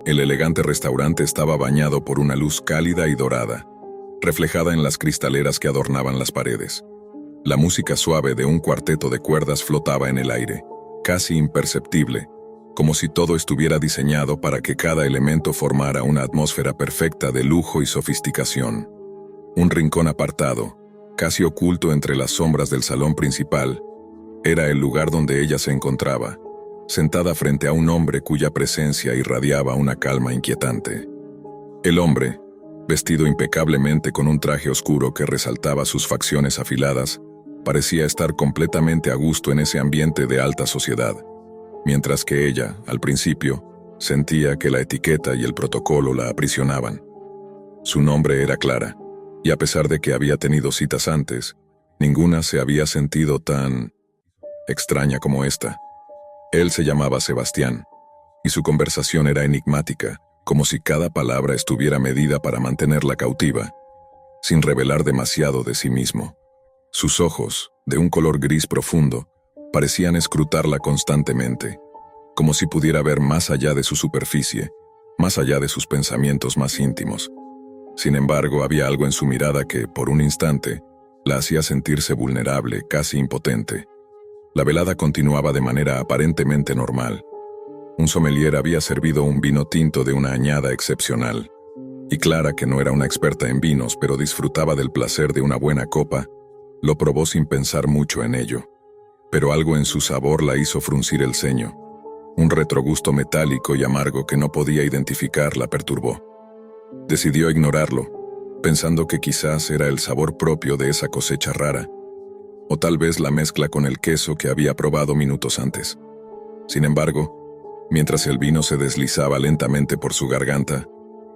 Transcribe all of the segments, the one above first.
El elegante restaurante estaba bañado por una luz cálida y dorada, reflejada en las cristaleras que adornaban las paredes. La música suave de un cuarteto de cuerdas flotaba en el aire, casi imperceptible, como si todo estuviera diseñado para que cada elemento formara una atmósfera perfecta de lujo y sofisticación. Un rincón apartado, casi oculto entre las sombras del salón principal, era el lugar donde ella se encontraba, sentada frente a un hombre cuya presencia irradiaba una calma inquietante. El hombre, vestido impecablemente con un traje oscuro que resaltaba sus facciones afiladas, parecía estar completamente a gusto en ese ambiente de alta sociedad, mientras que ella, al principio, sentía que la etiqueta y el protocolo la aprisionaban. Su nombre era Clara, y a pesar de que había tenido citas antes, ninguna se había sentido tan extraña como esta. Él se llamaba Sebastián, y su conversación era enigmática, como si cada palabra estuviera medida para mantenerla cautiva, sin revelar demasiado de sí mismo. Sus ojos, de un color gris profundo, parecían escrutarla constantemente, como si pudiera ver más allá de su superficie, más allá de sus pensamientos más íntimos. Sin embargo, había algo en su mirada que, por un instante, la hacía sentirse vulnerable, casi impotente. La velada continuaba de manera aparentemente normal. Un sommelier había servido un vino tinto de una añada excepcional, y Clara, que no era una experta en vinos, pero disfrutaba del placer de una buena copa, lo probó sin pensar mucho en ello. Pero algo en su sabor la hizo fruncir el ceño. Un retrogusto metálico y amargo que no podía identificar la perturbó. Decidió ignorarlo, pensando que quizás era el sabor propio de esa cosecha rara, o tal vez la mezcla con el queso que había probado minutos antes. Sin embargo, mientras el vino se deslizaba lentamente por su garganta,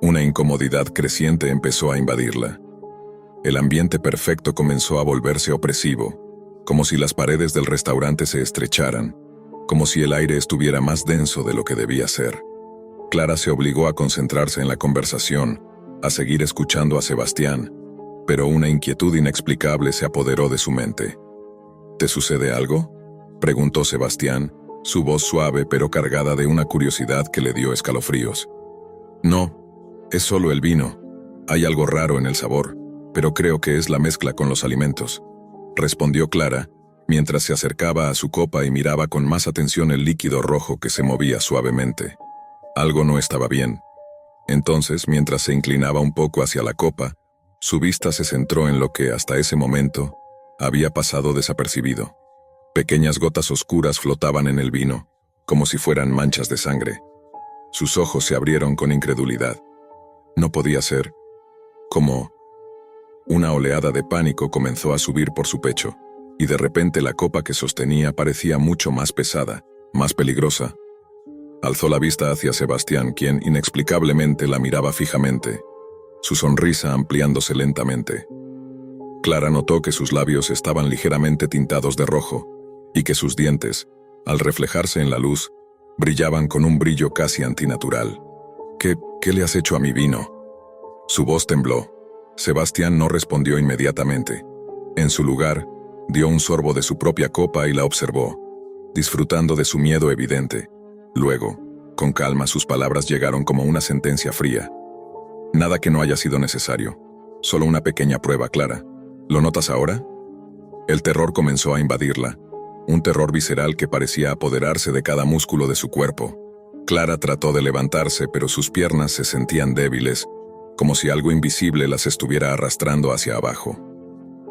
una incomodidad creciente empezó a invadirla. El ambiente perfecto comenzó a volverse opresivo, como si las paredes del restaurante se estrecharan, como si el aire estuviera más denso de lo que debía ser. Clara se obligó a concentrarse en la conversación, a seguir escuchando a Sebastián, pero una inquietud inexplicable se apoderó de su mente. ¿Te sucede algo?, preguntó Sebastián, su voz suave pero cargada de una curiosidad que le dio escalofríos. No, es solo el vino. Hay algo raro en el sabor, pero creo que es la mezcla con los alimentos, respondió Clara, mientras se acercaba a su copa y miraba con más atención el líquido rojo que se movía suavemente. Algo no estaba bien. Entonces, mientras se inclinaba un poco hacia la copa, su vista se centró en lo que, hasta ese momento, había pasado desapercibido. Pequeñas gotas oscuras flotaban en el vino, como si fueran manchas de sangre. Sus ojos se abrieron con incredulidad. No podía ser. Como una oleada de pánico comenzó a subir por su pecho, y de repente la copa que sostenía parecía mucho más pesada, más peligrosa. Alzó la vista hacia Sebastián, quien inexplicablemente la miraba fijamente, su sonrisa ampliándose lentamente. Clara notó que sus labios estaban ligeramente tintados de rojo, y que sus dientes, al reflejarse en la luz, brillaban con un brillo casi antinatural. ¿Qué le has hecho a mi vino?, su voz tembló. Sebastián no respondió inmediatamente. En su lugar, dio un sorbo de su propia copa y la observó, disfrutando de su miedo evidente. Luego, con calma, sus palabras llegaron como una sentencia fría. Nada que no haya sido necesario. Solo una pequeña prueba, Clara. ¿Lo notas ahora? El terror comenzó a invadirla, un terror visceral que parecía apoderarse de cada músculo de su cuerpo. Clara trató de levantarse, pero sus piernas se sentían débiles, como si algo invisible las estuviera arrastrando hacia abajo.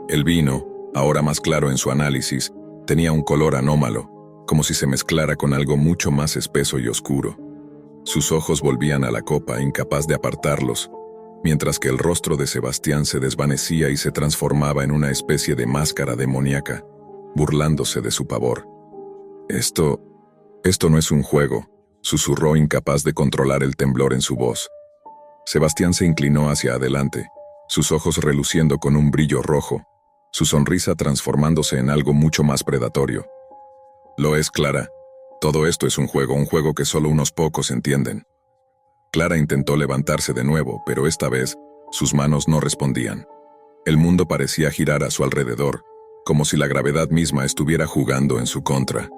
El vino, ahora más claro en su análisis, tenía un color anómalo, como si se mezclara con algo mucho más espeso y oscuro. Sus ojos volvían a la copa, incapaz de apartarlos, mientras que el rostro de Sebastián se desvanecía y se transformaba en una especie de máscara demoníaca, burlándose de su pavor. Esto no es un juego, susurró, incapaz de controlar el temblor en su voz. Sebastián se inclinó hacia adelante, sus ojos reluciendo con un brillo rojo, su sonrisa transformándose en algo mucho más predatorio. Lo es, Clara. Todo esto es un juego que solo unos pocos entienden. Clara intentó levantarse de nuevo, pero esta vez, sus manos no respondían. El mundo parecía girar a su alrededor, como si la gravedad misma estuviera jugando en su contra.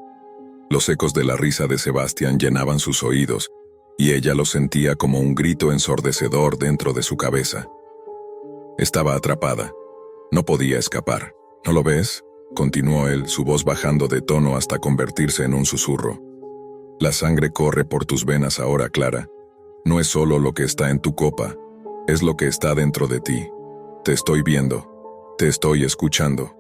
Los ecos de la risa de Sebastián llenaban sus oídos, y ella lo sentía como un grito ensordecedor dentro de su cabeza. Estaba atrapada. No podía escapar. ¿No lo ves?, continuó él, su voz bajando de tono hasta convertirse en un susurro. La sangre corre por tus venas ahora, Clara. No es solo lo que está en tu copa, es lo que está dentro de ti. Te estoy viendo. Te estoy escuchando.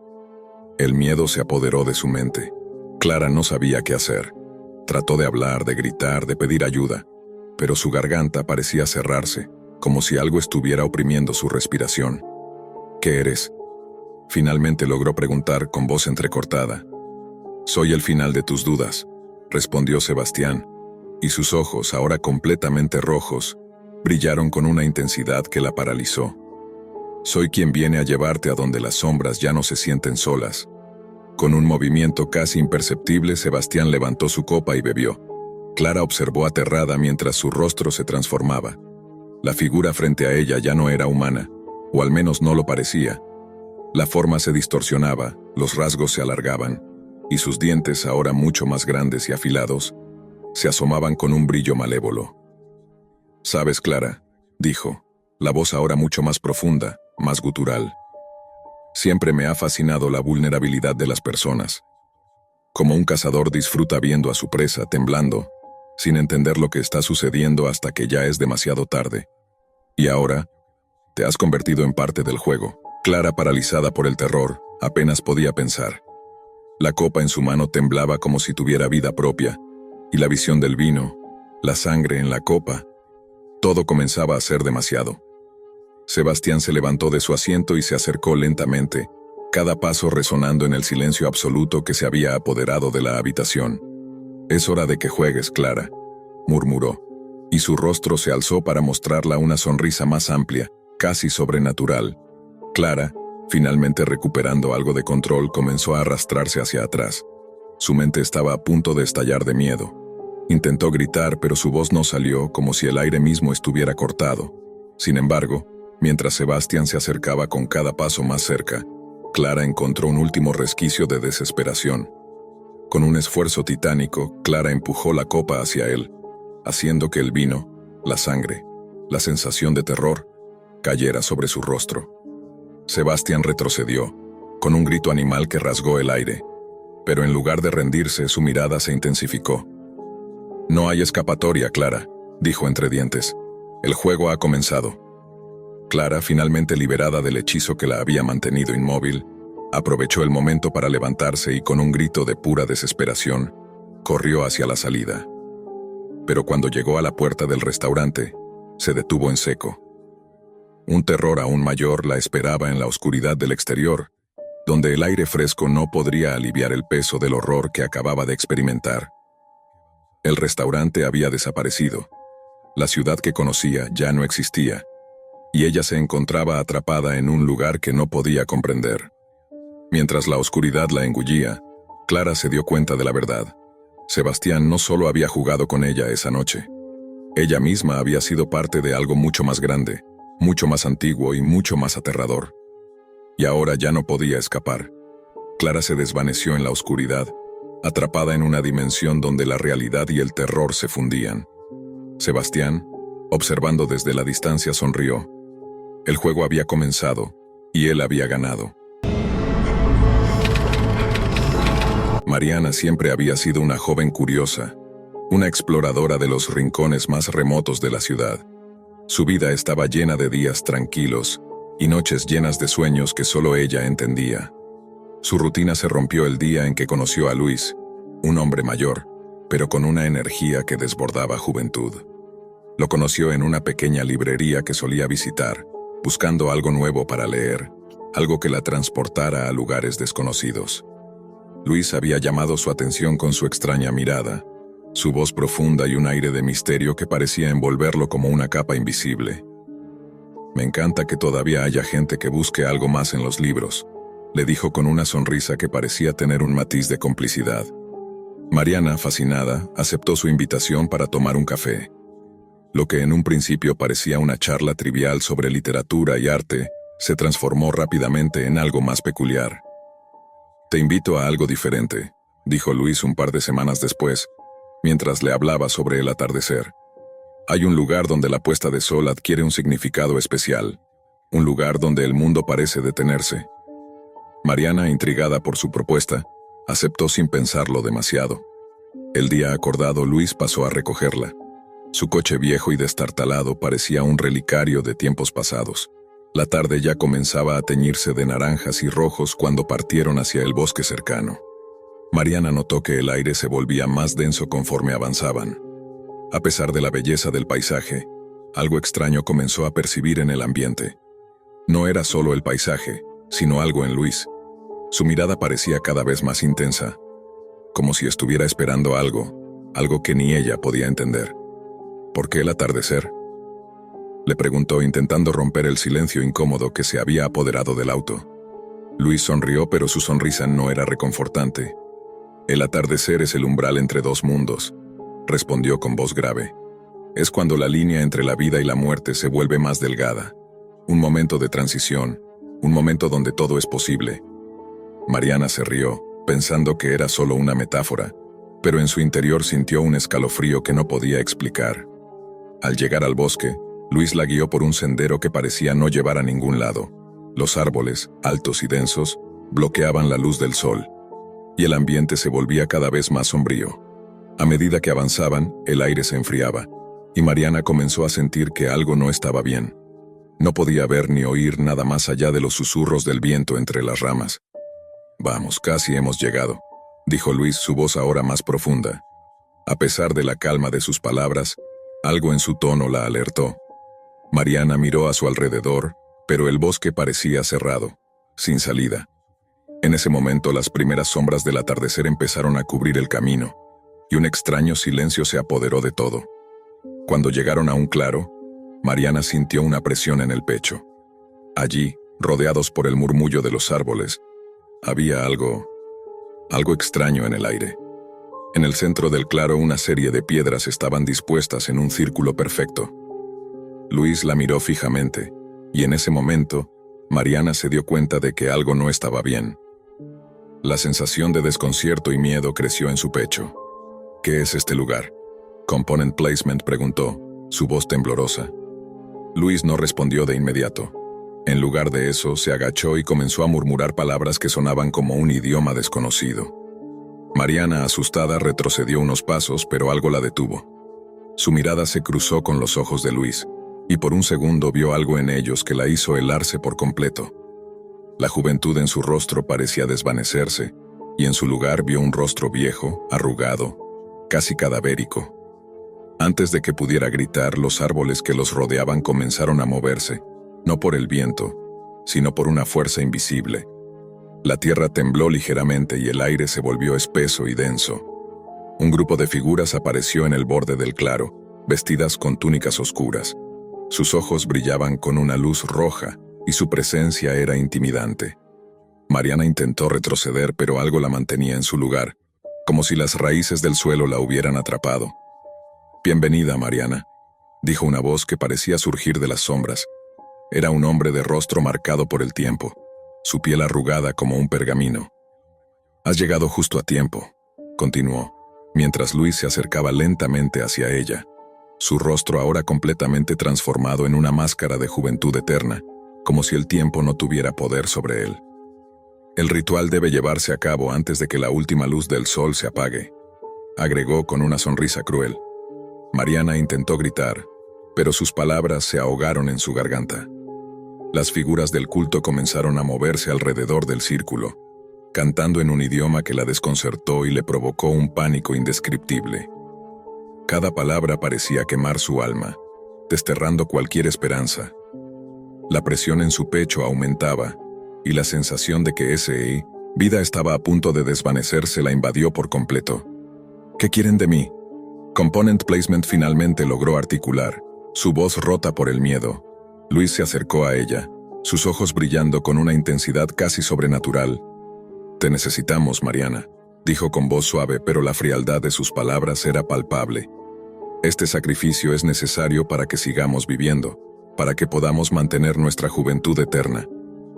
El miedo se apoderó de su mente. Clara no sabía qué hacer. Trató de hablar, de gritar, de pedir ayuda, pero su garganta parecía cerrarse, como si algo estuviera oprimiendo su respiración. ¿Qué eres?, finalmente logró preguntar con voz entrecortada. Soy el final de tus dudas, respondió Sebastián, y sus ojos, ahora completamente rojos, brillaron con una intensidad que la paralizó. Soy quien viene a llevarte a donde las sombras ya no se sienten solas. Con un movimiento casi imperceptible, Sebastián levantó su copa y bebió. Clara observó aterrada mientras su rostro se transformaba. La figura frente a ella ya no era humana, o al menos no lo parecía. La forma se distorsionaba, los rasgos se alargaban, y sus dientes, ahora mucho más grandes y afilados, se asomaban con un brillo malévolo. «Sabes, Clara», dijo, la voz ahora mucho más profunda, más gutural. «Siempre me ha fascinado la vulnerabilidad de las personas. Como un cazador disfruta viendo a su presa temblando, sin entender lo que está sucediendo hasta que ya es demasiado tarde. Y ahora, te has convertido en parte del juego». Clara, paralizada por el terror, apenas podía pensar. La copa en su mano temblaba como si tuviera vida propia, y la visión del vino, la sangre en la copa, todo comenzaba a ser demasiado. Sebastián se levantó de su asiento y se acercó lentamente, cada paso resonando en el silencio absoluto que se había apoderado de la habitación. «Es hora de que juegues, Clara», murmuró, y su rostro se alzó para mostrarla una sonrisa más amplia, casi sobrenatural. Clara, finalmente recuperando algo de control, comenzó a arrastrarse hacia atrás. Su mente estaba a punto de estallar de miedo. Intentó gritar, pero su voz no salió, como si el aire mismo estuviera cortado. Sin embargo, mientras Sebastián se acercaba con cada paso más cerca, Clara encontró un último resquicio de desesperación. Con un esfuerzo titánico, Clara empujó la copa hacia él, haciendo que el vino, la sangre, la sensación de terror, cayera sobre su rostro. Sebastián retrocedió, con un grito animal que rasgó el aire, pero en lugar de rendirse, su mirada se intensificó. «No hay escapatoria, Clara», dijo entre dientes. «El juego ha comenzado». Clara, finalmente liberada del hechizo que la había mantenido inmóvil, aprovechó el momento para levantarse y con un grito de pura desesperación, corrió hacia la salida. Pero cuando llegó a la puerta del restaurante, se detuvo en seco. Un terror aún mayor la esperaba en la oscuridad del exterior, donde el aire fresco no podría aliviar el peso del horror que acababa de experimentar. El restaurante había desaparecido. La ciudad que conocía ya no existía, y ella se encontraba atrapada en un lugar que no podía comprender. Mientras la oscuridad la engullía, Clara se dio cuenta de la verdad. Sebastián no solo había jugado con ella esa noche. Ella misma había sido parte de algo mucho más grande, mucho más antiguo y mucho más aterrador. Y ahora ya no podía escapar. Clara se desvaneció en la oscuridad, atrapada en una dimensión donde la realidad y el terror se fundían. Sebastián, observando desde la distancia, sonrió. El juego había comenzado, y él había ganado. Mariana siempre había sido una joven curiosa, una exploradora de los rincones más remotos de la ciudad. Su vida estaba llena de días tranquilos y noches llenas de sueños que solo ella entendía. Su rutina se rompió el día en que conoció a Luis, un hombre mayor, pero con una energía que desbordaba juventud. Lo conoció en una pequeña librería que solía visitar, buscando algo nuevo para leer, algo que la transportara a lugares desconocidos. Luis había llamado su atención con su extraña mirada, su voz profunda y un aire de misterio que parecía envolverlo como una capa invisible. «Me encanta que todavía haya gente que busque algo más en los libros», le dijo con una sonrisa que parecía tener un matiz de complicidad. Mariana, fascinada, aceptó su invitación para tomar un café. Lo que en un principio parecía una charla trivial sobre literatura y arte, se transformó rápidamente en algo más peculiar. «Te invito a algo diferente», dijo Luis un par de semanas después, mientras le hablaba sobre el atardecer. Hay un lugar donde la puesta de sol adquiere un significado especial, un lugar donde el mundo parece detenerse. Mariana, intrigada por su propuesta, aceptó sin pensarlo demasiado. El día acordado, Luis pasó a recogerla. Su coche viejo y destartalado parecía un relicario de tiempos pasados. La tarde ya comenzaba a teñirse de naranjas y rojos cuando partieron hacia el bosque cercano. Mariana notó que el aire se volvía más denso conforme avanzaban. A pesar de la belleza del paisaje, algo extraño comenzó a percibir en el ambiente. No era solo el paisaje, sino algo en Luis. Su mirada parecía cada vez más intensa, como si estuviera esperando algo que ni ella podía entender. ¿Por qué el atardecer?, le preguntó, intentando romper el silencio incómodo que se había apoderado del auto. Luis sonrió, pero su sonrisa no era reconfortante. El atardecer es el umbral entre dos mundos, respondió con voz grave. Es cuando la línea entre la vida y la muerte se vuelve más delgada. Un momento de transición, un momento donde todo es posible. Mariana se rió, pensando que era solo una metáfora, pero en su interior sintió un escalofrío que no podía explicar. Al llegar al bosque, Luis la guió por un sendero que parecía no llevar a ningún lado. Los árboles, altos y densos, bloqueaban la luz del sol, y el ambiente se volvía cada vez más sombrío. A medida que avanzaban, el aire se enfriaba, y Mariana comenzó a sentir que algo no estaba bien. No podía ver ni oír nada más allá de los susurros del viento entre las ramas. «Vamos, casi hemos llegado», dijo Luis, su voz ahora más profunda. A pesar de la calma de sus palabras, algo en su tono la alertó. Mariana miró a su alrededor, pero el bosque parecía cerrado, sin salida. En ese momento las primeras sombras del atardecer empezaron a cubrir el camino, y un extraño silencio se apoderó de todo. Cuando llegaron a un claro, Mariana sintió una presión en el pecho. Allí, rodeados por el murmullo de los árboles, había algo extraño en el aire. En el centro del claro, una serie de piedras estaban dispuestas en un círculo perfecto. Luis la miró fijamente, y en ese momento, Mariana se dio cuenta de que algo no estaba bien. La sensación de desconcierto y miedo creció en su pecho. «¿Qué es este lugar?», Component Placement preguntó, su voz temblorosa. Luis no respondió de inmediato. En lugar de eso, se agachó y comenzó a murmurar palabras que sonaban como un idioma desconocido. Mariana, asustada, retrocedió unos pasos, pero algo la detuvo. Su mirada se cruzó con los ojos de Luis, y por un segundo vio algo en ellos que la hizo helarse por completo. La juventud en su rostro parecía desvanecerse, y en su lugar vio un rostro viejo, arrugado, casi cadavérico. Antes de que pudiera gritar, los árboles que los rodeaban comenzaron a moverse, no por el viento, sino por una fuerza invisible. La tierra tembló ligeramente y el aire se volvió espeso y denso. Un grupo de figuras apareció en el borde del claro, vestidas con túnicas oscuras. Sus ojos brillaban con una luz roja y su presencia era intimidante. Mariana intentó retroceder, pero algo la mantenía en su lugar, como si las raíces del suelo la hubieran atrapado. «Bienvenida, Mariana», dijo una voz que parecía surgir de las sombras. Era un hombre de rostro marcado por el tiempo, su piel arrugada como un pergamino. «Has llegado justo a tiempo», continuó, mientras Luis se acercaba lentamente hacia ella, su rostro ahora completamente transformado en una máscara de juventud eterna, como si el tiempo no tuviera poder sobre él. «El ritual debe llevarse a cabo antes de que la última luz del sol se apague», agregó con una sonrisa cruel. Mariana intentó gritar, pero sus palabras se ahogaron en su garganta. Las figuras del culto comenzaron a moverse alrededor del círculo, cantando en un idioma que la desconcertó y le provocó un pánico indescriptible. Cada palabra parecía quemar su alma, desterrando cualquier esperanza. La presión en su pecho aumentaba, y la sensación de que esa vida estaba a punto de desvanecerse la invadió por completo. «¿Qué quieren de mí?», Component Placement finalmente logró articular, su voz rota por el miedo. Luis se acercó a ella, sus ojos brillando con una intensidad casi sobrenatural. «Te necesitamos, Mariana», dijo con voz suave, pero la frialdad de sus palabras era palpable. «Este sacrificio es necesario para que sigamos viviendo, para que podamos mantener nuestra juventud eterna.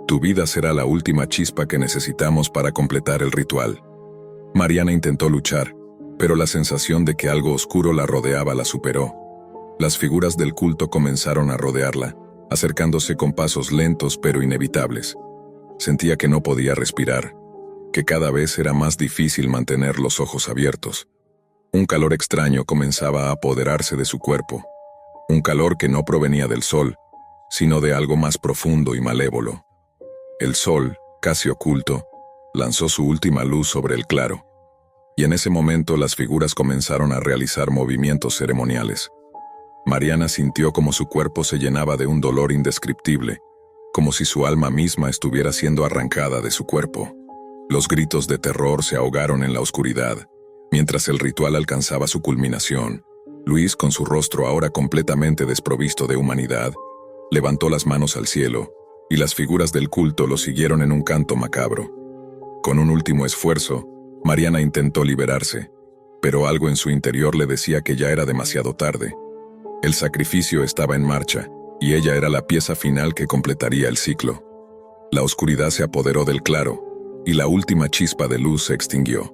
Tu vida será la última chispa que necesitamos para completar el ritual». Mariana intentó luchar, pero la sensación de que algo oscuro la rodeaba la superó. Las figuras del culto comenzaron a rodearla, acercándose con pasos lentos pero inevitables. Sentía que no podía respirar, que cada vez era más difícil mantener los ojos abiertos. Un calor extraño comenzaba a apoderarse de su cuerpo, un calor que no provenía del sol, sino de algo más profundo y malévolo. El sol, casi oculto, lanzó su última luz sobre el claro, y en ese momento las figuras comenzaron a realizar movimientos ceremoniales. Mariana sintió como su cuerpo se llenaba de un dolor indescriptible, como si su alma misma estuviera siendo arrancada de su cuerpo. Los gritos de terror se ahogaron en la oscuridad. Mientras el ritual alcanzaba su culminación, Luis, con su rostro ahora completamente desprovisto de humanidad, levantó las manos al cielo, y las figuras del culto lo siguieron en un canto macabro. Con un último esfuerzo, Mariana intentó liberarse, pero algo en su interior le decía que ya era demasiado tarde. El sacrificio estaba en marcha, y ella era la pieza final que completaría el ciclo. La oscuridad se apoderó del claro, y la última chispa de luz se extinguió.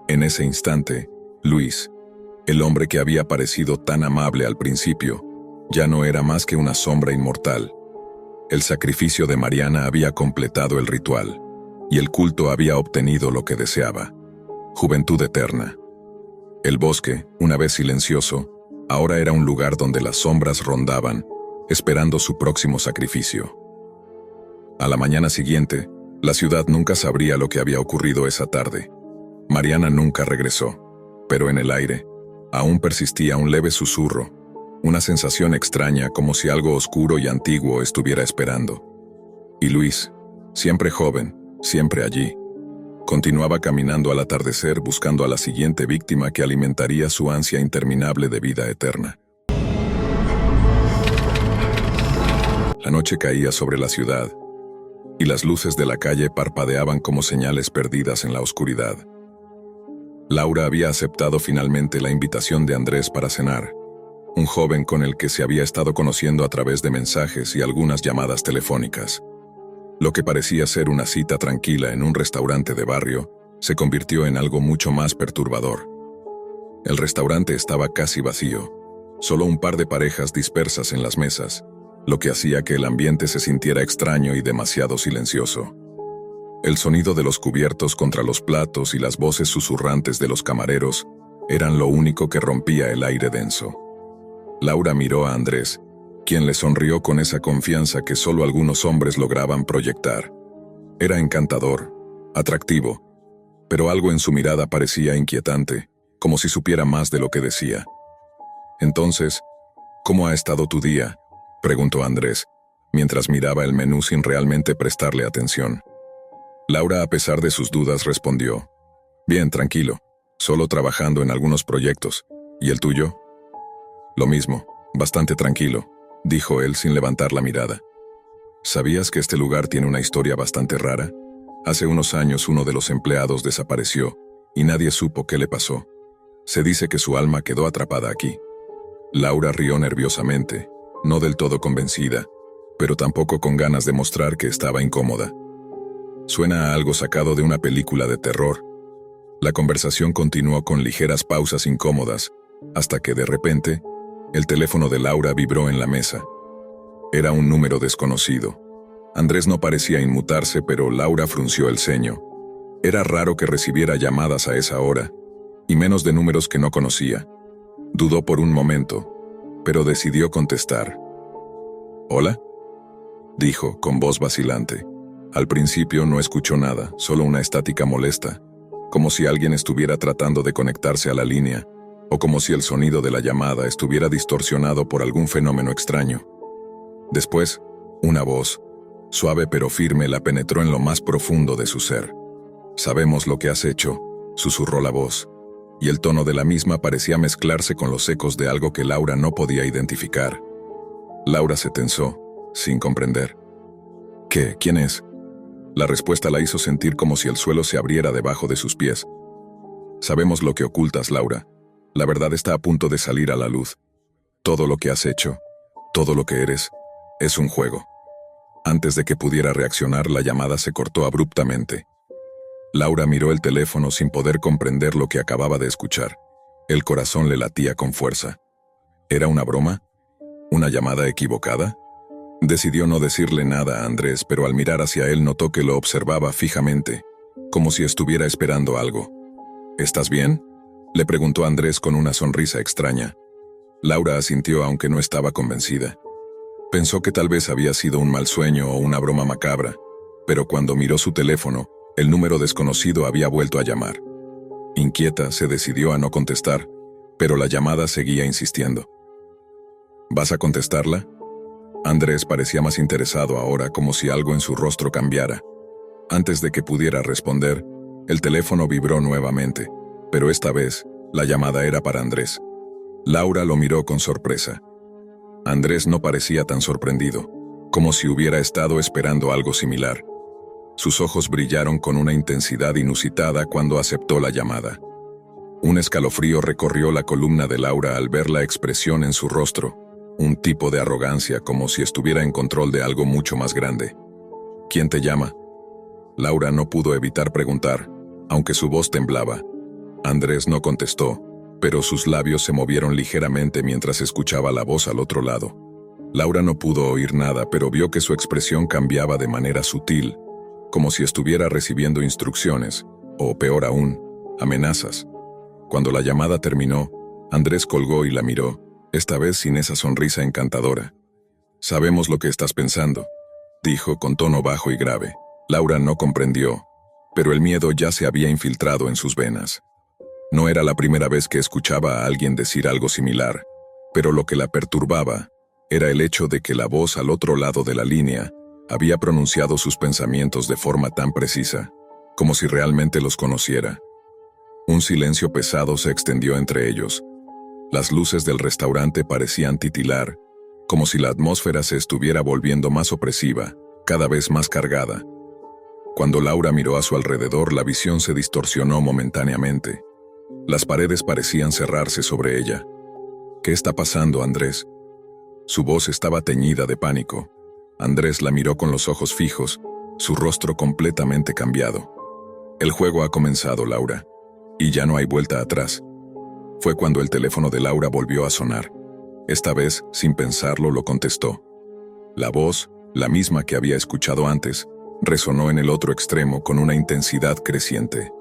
En ese instante, Luis, el hombre que había parecido tan amable al principio, ya no era más que una sombra inmortal. El sacrificio de Mariana había completado el ritual, y el culto había obtenido lo que deseaba: juventud eterna. El bosque, una vez silencioso, ahora era un lugar donde las sombras rondaban, esperando su próximo sacrificio. A la mañana siguiente, la ciudad nunca sabría lo que había ocurrido esa tarde. Mariana nunca regresó, pero en el aire aún persistía un leve susurro, una sensación extraña como si algo oscuro y antiguo estuviera esperando. Y Luis, siempre joven, siempre allí, continuaba caminando al atardecer buscando a la siguiente víctima que alimentaría su ansia interminable de vida eterna. La noche caía sobre la ciudad, y las luces de la calle parpadeaban como señales perdidas en la oscuridad. Laura había aceptado finalmente la invitación de Andrés para cenar, un joven con el que se había estado conociendo a través de mensajes y algunas llamadas telefónicas. Lo que parecía ser una cita tranquila en un restaurante de barrio se convirtió en algo mucho más perturbador. El restaurante estaba casi vacío, solo un par de parejas dispersas en las mesas, lo que hacía que el ambiente se sintiera extraño y demasiado silencioso. El sonido de los cubiertos contra los platos y las voces susurrantes de los camareros eran lo único que rompía el aire denso. Laura miró a Andrés, quien le sonrió con esa confianza que solo algunos hombres lograban proyectar. Era encantador, atractivo, pero algo en su mirada parecía inquietante, como si supiera más de lo que decía. «Entonces, ¿cómo ha estado tu día?», preguntó Andrés, mientras miraba el menú sin realmente prestarle atención. Laura, a pesar de sus dudas, respondió: «Bien, tranquilo, solo trabajando en algunos proyectos. ¿Y el tuyo?». «Lo mismo, bastante tranquilo», dijo él sin levantar la mirada. «¿Sabías que este lugar tiene una historia bastante rara? Hace unos años uno de los empleados desapareció, y nadie supo qué le pasó. Se dice que su alma quedó atrapada aquí». Laura rió nerviosamente, no del todo convencida, pero tampoco con ganas de mostrar que estaba incómoda. «Suena a algo sacado de una película de terror». La conversación continuó con ligeras pausas incómodas, hasta que de repente, el teléfono de Laura vibró en la mesa. Era un número desconocido. Andrés no parecía inmutarse, pero Laura frunció el ceño. Era raro que recibiera llamadas a esa hora, y menos de números que no conocía. Dudó por un momento, pero decidió contestar. «¿Hola?», dijo, con voz vacilante. Al principio no escuchó nada, solo una estática molesta, como si alguien estuviera tratando de conectarse a la línea, o como si el sonido de la llamada estuviera distorsionado por algún fenómeno extraño. Después, una voz, suave pero firme, la penetró en lo más profundo de su ser. «Sabemos lo que has hecho», susurró la voz, y el tono de la misma parecía mezclarse con los ecos de algo que Laura no podía identificar. Laura se tensó, sin comprender. «¿Qué? ¿Quién es?». La respuesta la hizo sentir como si el suelo se abriera debajo de sus pies. «Sabemos lo que ocultas, Laura. La verdad está a punto de salir a la luz. Todo lo que has hecho, todo lo que eres, es un juego». Antes de que pudiera reaccionar, la llamada se cortó abruptamente. Laura miró el teléfono sin poder comprender lo que acababa de escuchar. El corazón le latía con fuerza. ¿Era una broma? ¿Una llamada equivocada? Decidió no decirle nada a Andrés, pero al mirar hacia él notó que lo observaba fijamente, como si estuviera esperando algo. ¿Estás bien?, le preguntó Andrés con una sonrisa extraña. Laura asintió aunque no estaba convencida. Pensó que tal vez había sido un mal sueño o una broma macabra, pero cuando miró su teléfono, el número desconocido había vuelto a llamar. Inquieta, se decidió a no contestar, pero la llamada seguía insistiendo. ¿Vas a contestarla? Andrés parecía más interesado ahora, como si algo en su rostro cambiara. Antes de que pudiera responder, el teléfono vibró nuevamente, pero esta vez, la llamada era para Andrés. Laura lo miró con sorpresa. Andrés no parecía tan sorprendido, como si hubiera estado esperando algo similar. Sus ojos brillaron con una intensidad inusitada cuando aceptó la llamada. Un escalofrío recorrió la columna de Laura al ver la expresión en su rostro, un tipo de arrogancia como si estuviera en control de algo mucho más grande. ¿Quién te llama? Laura no pudo evitar preguntar, aunque su voz temblaba. Andrés no contestó, pero sus labios se movieron ligeramente mientras escuchaba la voz al otro lado. Laura no pudo oír nada, pero vio que su expresión cambiaba de manera sutil, como si estuviera recibiendo instrucciones, o peor aún, amenazas. Cuando la llamada terminó, Andrés colgó y la miró, esta vez sin esa sonrisa encantadora. «Sabemos lo que estás pensando», dijo con tono bajo y grave. Laura no comprendió, pero el miedo ya se había infiltrado en sus venas. No era la primera vez que escuchaba a alguien decir algo similar, pero lo que la perturbaba era el hecho de que la voz al otro lado de la línea había pronunciado sus pensamientos de forma tan precisa, como si realmente los conociera. Un silencio pesado se extendió entre ellos. Las luces del restaurante parecían titilar, como si la atmósfera se estuviera volviendo más opresiva, cada vez más cargada. Cuando Laura miró a su alrededor, la visión se distorsionó momentáneamente. Las paredes parecían cerrarse sobre ella. «¿Qué está pasando, Andrés?». Su voz estaba teñida de pánico. Andrés la miró con los ojos fijos, su rostro completamente cambiado. «El juego ha comenzado, Laura, y ya no hay vuelta atrás». Fue cuando el teléfono de Laura volvió a sonar. Esta vez, sin pensarlo, lo contestó. La voz, la misma que había escuchado antes, resonó en el otro extremo con una intensidad creciente.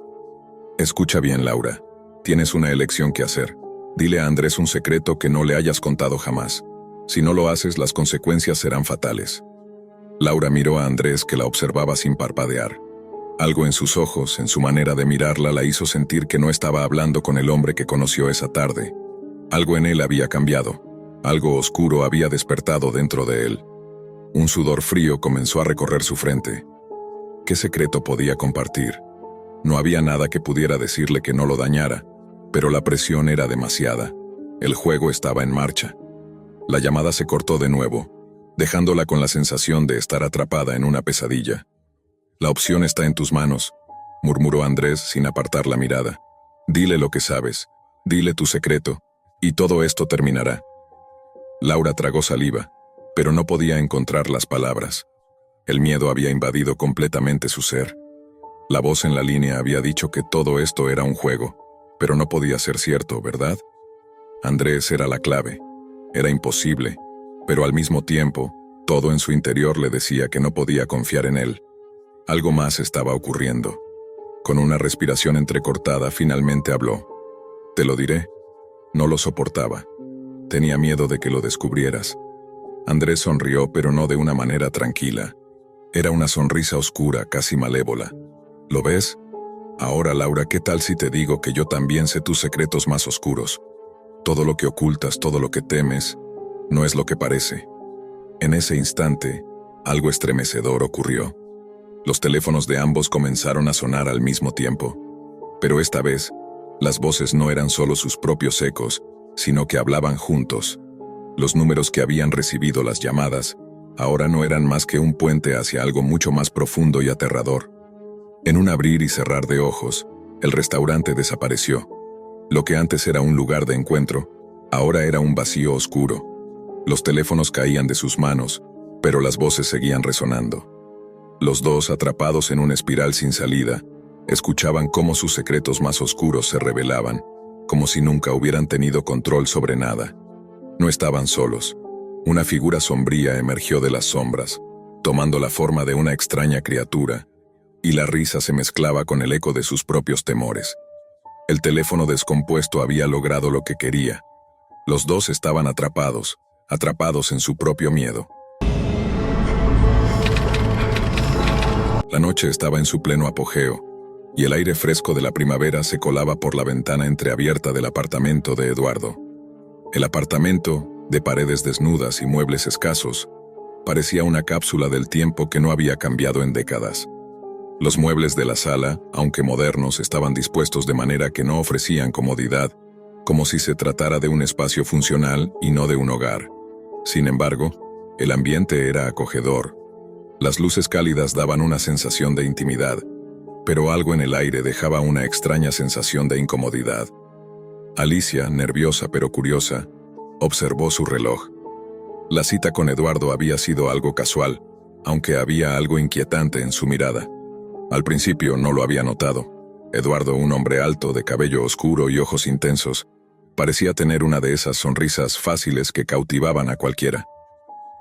«Escucha bien, Laura. Tienes una elección que hacer. Dile a Andrés un secreto que no le hayas contado jamás. Si no lo haces, las consecuencias serán fatales». Laura miró a Andrés, que la observaba sin parpadear. Algo en sus ojos, en su manera de mirarla, la hizo sentir que no estaba hablando con el hombre que conoció esa tarde. Algo en él había cambiado. Algo oscuro había despertado dentro de él. Un sudor frío comenzó a recorrer su frente. ¿Qué secreto podía compartir? No había nada que pudiera decirle que no lo dañara, pero la presión era demasiada. El juego estaba en marcha. La llamada se cortó de nuevo, dejándola con la sensación de estar atrapada en una pesadilla. «La opción está en tus manos», murmuró Andrés sin apartar la mirada. «Dile lo que sabes, dile tu secreto, y todo esto terminará». Laura tragó saliva, pero no podía encontrar las palabras. El miedo había invadido completamente su ser. La voz en la línea había dicho que todo esto era un juego, pero no podía ser cierto, ¿verdad? Andrés era la clave. Era imposible, pero al mismo tiempo, todo en su interior le decía que no podía confiar en él. Algo más estaba ocurriendo. Con una respiración entrecortada, finalmente habló. «Te lo diré». No lo soportaba. Tenía miedo de que lo descubrieras. Andrés sonrió, pero no de una manera tranquila. Era una sonrisa oscura, casi malévola. ¿Lo ves? Ahora, Laura, ¿qué tal si te digo que yo también sé tus secretos más oscuros? Todo lo que ocultas, todo lo que temes, no es lo que parece. En ese instante, algo estremecedor ocurrió. Los teléfonos de ambos comenzaron a sonar al mismo tiempo. Pero esta vez, las voces no eran solo sus propios ecos, sino que hablaban juntos. Los números que habían recibido las llamadas, ahora no eran más que un puente hacia algo mucho más profundo y aterrador. En un abrir y cerrar de ojos, el restaurante desapareció. Lo que antes era un lugar de encuentro, ahora era un vacío oscuro. Los teléfonos caían de sus manos, pero las voces seguían resonando. Los dos, atrapados en una espiral sin salida, escuchaban cómo sus secretos más oscuros se revelaban, como si nunca hubieran tenido control sobre nada. No estaban solos. Una figura sombría emergió de las sombras, tomando la forma de una extraña criatura, y la risa se mezclaba con el eco de sus propios temores. El teléfono descompuesto había logrado lo que quería. Los dos estaban atrapados en su propio miedo. La noche estaba en su pleno apogeo, y el aire fresco de la primavera se colaba por la ventana entreabierta del apartamento de Eduardo. El apartamento, de paredes desnudas y muebles escasos, parecía una cápsula del tiempo que no había cambiado en décadas. Los muebles de la sala, aunque modernos, estaban dispuestos de manera que no ofrecían comodidad, como si se tratara de un espacio funcional y no de un hogar. Sin embargo, el ambiente era acogedor. Las luces cálidas daban una sensación de intimidad, pero algo en el aire dejaba una extraña sensación de incomodidad. Alicia, nerviosa pero curiosa, observó su reloj. La cita con Eduardo había sido algo casual, aunque había algo inquietante en su mirada. Al principio no lo había notado. Eduardo, un hombre alto, de cabello oscuro y ojos intensos, parecía tener una de esas sonrisas fáciles que cautivaban a cualquiera.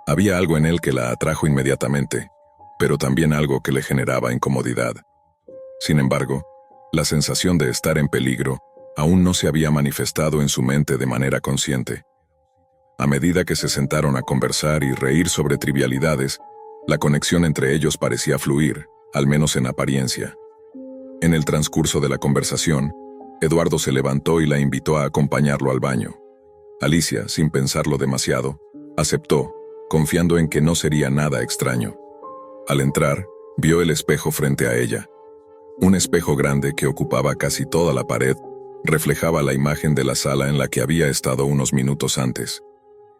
Había algo en él que la atrajo inmediatamente, pero también algo que le generaba incomodidad. Sin embargo, la sensación de estar en peligro aún no se había manifestado en su mente de manera consciente. A medida que se sentaron a conversar y reír sobre trivialidades, la conexión entre ellos parecía fluir, al menos en apariencia. En el transcurso de la conversación, Eduardo se levantó y la invitó a acompañarlo al baño. Alicia, sin pensarlo demasiado, aceptó, confiando en que no sería nada extraño. Al entrar, vio el espejo frente a ella. Un espejo grande que ocupaba casi toda la pared reflejaba la imagen de la sala en la que había estado unos minutos antes.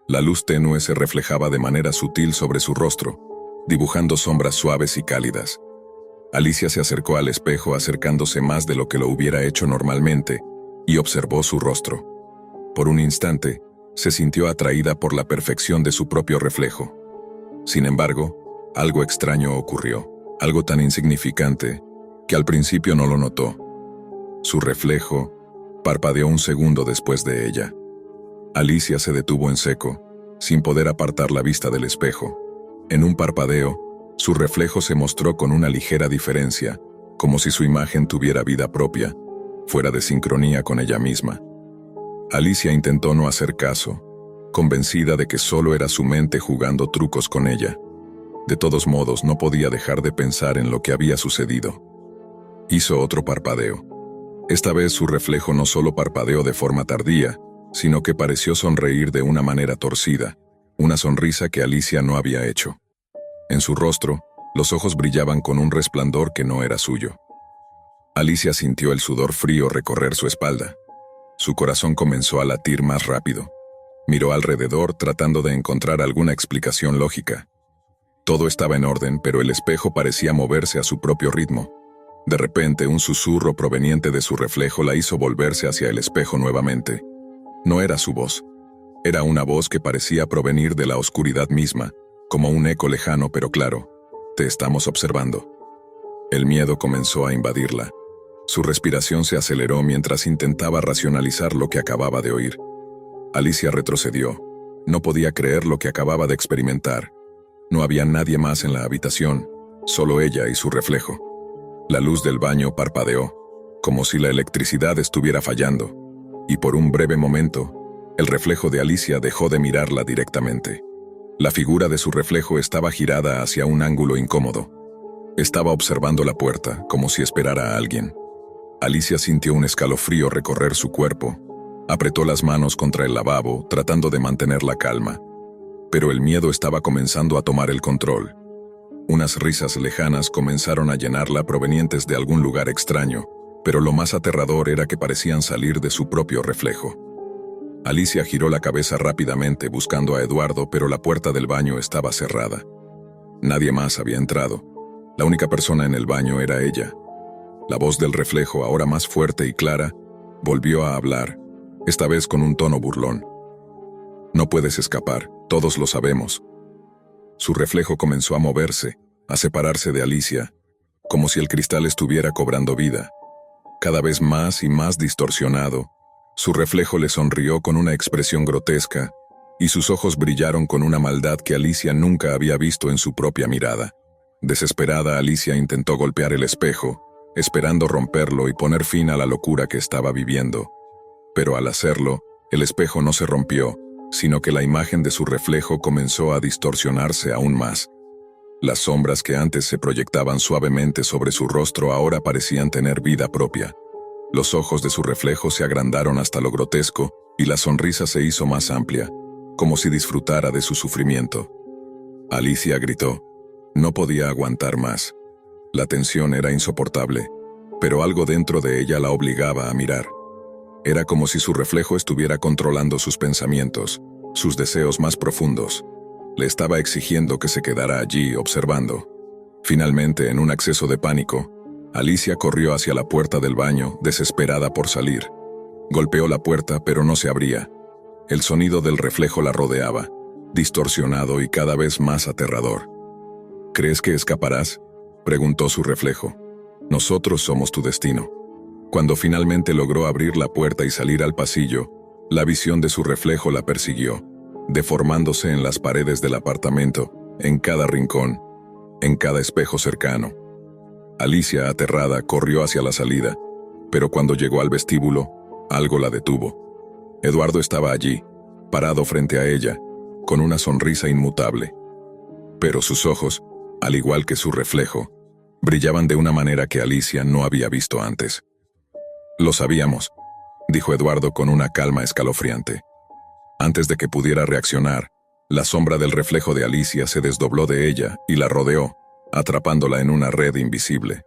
La luz tenue se reflejaba de manera sutil sobre su rostro, dibujando sombras suaves y cálidas. Alicia se acercó al espejo acercándose más de lo que lo hubiera hecho normalmente y observó su rostro. Por un instante, se sintió atraída por la perfección de su propio reflejo. Sin embargo, algo extraño ocurrió, algo tan insignificante que al principio no lo notó. Su reflejo parpadeó un segundo después de ella. Alicia se detuvo en seco, sin poder apartar la vista del espejo. En un parpadeo, su reflejo se mostró con una ligera diferencia, como si su imagen tuviera vida propia, fuera de sincronía con ella misma. Alicia intentó no hacer caso, convencida de que solo era su mente jugando trucos con ella. De todos modos, no podía dejar de pensar en lo que había sucedido. Hizo otro parpadeo. Esta vez su reflejo no solo parpadeó de forma tardía, sino que pareció sonreír de una manera torcida, una sonrisa que Alicia no había hecho. En su rostro, los ojos brillaban con un resplandor que no era suyo. Alicia sintió el sudor frío recorrer su espalda. Su corazón comenzó a latir más rápido. Miró alrededor tratando de encontrar alguna explicación lógica. Todo estaba en orden, pero el espejo parecía moverse a su propio ritmo. De repente, un susurro proveniente de su reflejo la hizo volverse hacia el espejo nuevamente. No era su voz. Era una voz que parecía provenir de la oscuridad misma, como un eco lejano pero claro. Te estamos observando. El miedo comenzó a invadirla. Su respiración se aceleró mientras intentaba racionalizar lo que acababa de oír. Alicia retrocedió. No podía creer lo que acababa de experimentar. No había nadie más en la habitación, solo ella y su reflejo. La luz del baño parpadeó, como si la electricidad estuviera fallando, y por un breve momento, el reflejo de Alicia dejó de mirarla directamente. La figura de su reflejo estaba girada hacia un ángulo incómodo. Estaba observando la puerta, como si esperara a alguien. Alicia sintió un escalofrío recorrer su cuerpo. Apretó las manos contra el lavabo, tratando de mantener la calma. Pero el miedo estaba comenzando a tomar el control. Unas risas lejanas comenzaron a llenarla provenientes de algún lugar extraño, pero lo más aterrador era que parecían salir de su propio reflejo. Alicia giró la cabeza rápidamente buscando a Eduardo, pero la puerta del baño estaba cerrada. Nadie más había entrado. La única persona en el baño era ella. La voz del reflejo, ahora más fuerte y clara, volvió a hablar, esta vez con un tono burlón. No puedes escapar, todos lo sabemos. Su reflejo comenzó a moverse, a separarse de Alicia, como si el cristal estuviera cobrando vida. Cada vez más y más distorsionado, su reflejo le sonrió con una expresión grotesca, y sus ojos brillaron con una maldad que Alicia nunca había visto en su propia mirada. Desesperada, Alicia intentó golpear el espejo, esperando romperlo y poner fin a la locura que estaba viviendo. Pero al hacerlo, el espejo no se rompió, sino que la imagen de su reflejo comenzó a distorsionarse aún más. Las sombras que antes se proyectaban suavemente sobre su rostro ahora parecían tener vida propia. Los ojos de su reflejo se agrandaron hasta lo grotesco y la sonrisa se hizo más amplia, como si disfrutara de su sufrimiento. Alicia gritó. No podía aguantar más. La tensión era insoportable, pero algo dentro de ella la obligaba a mirar. Era como si su reflejo estuviera controlando sus pensamientos, sus deseos más profundos. Le estaba exigiendo que se quedara allí observando. Finalmente, en un acceso de pánico, Alicia corrió hacia la puerta del baño, desesperada por salir. Golpeó la puerta, pero no se abría. El sonido del reflejo la rodeaba, distorsionado y cada vez más aterrador. ¿Crees que escaparás?, preguntó su reflejo. Nosotros somos tu destino. Cuando finalmente logró abrir la puerta y salir al pasillo, la visión de su reflejo la persiguió, deformándose en las paredes del apartamento, en cada rincón, en cada espejo cercano. Alicia, aterrada, corrió hacia la salida, pero cuando llegó al vestíbulo, algo la detuvo. Eduardo estaba allí, parado frente a ella, con una sonrisa inmutable. Pero sus ojos, al igual que su reflejo, brillaban de una manera que Alicia no había visto antes. Lo sabíamos, dijo Eduardo con una calma escalofriante. Antes de que pudiera reaccionar, la sombra del reflejo de Alicia se desdobló de ella y la rodeó, atrapándola en una red invisible.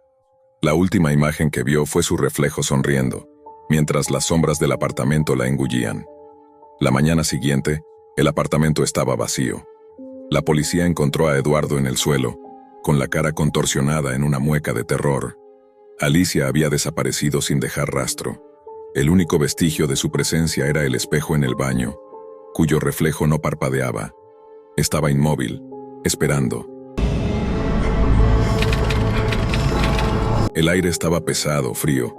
La última imagen que vio fue su reflejo sonriendo, mientras las sombras del apartamento la engullían. La mañana siguiente, el apartamento estaba vacío. La policía encontró a Eduardo en el suelo, con la cara contorsionada en una mueca de terror. Alicia había desaparecido sin dejar rastro. El único vestigio de su presencia era el espejo en el baño, cuyo reflejo no parpadeaba. Estaba inmóvil, esperando. El aire estaba pesado, frío,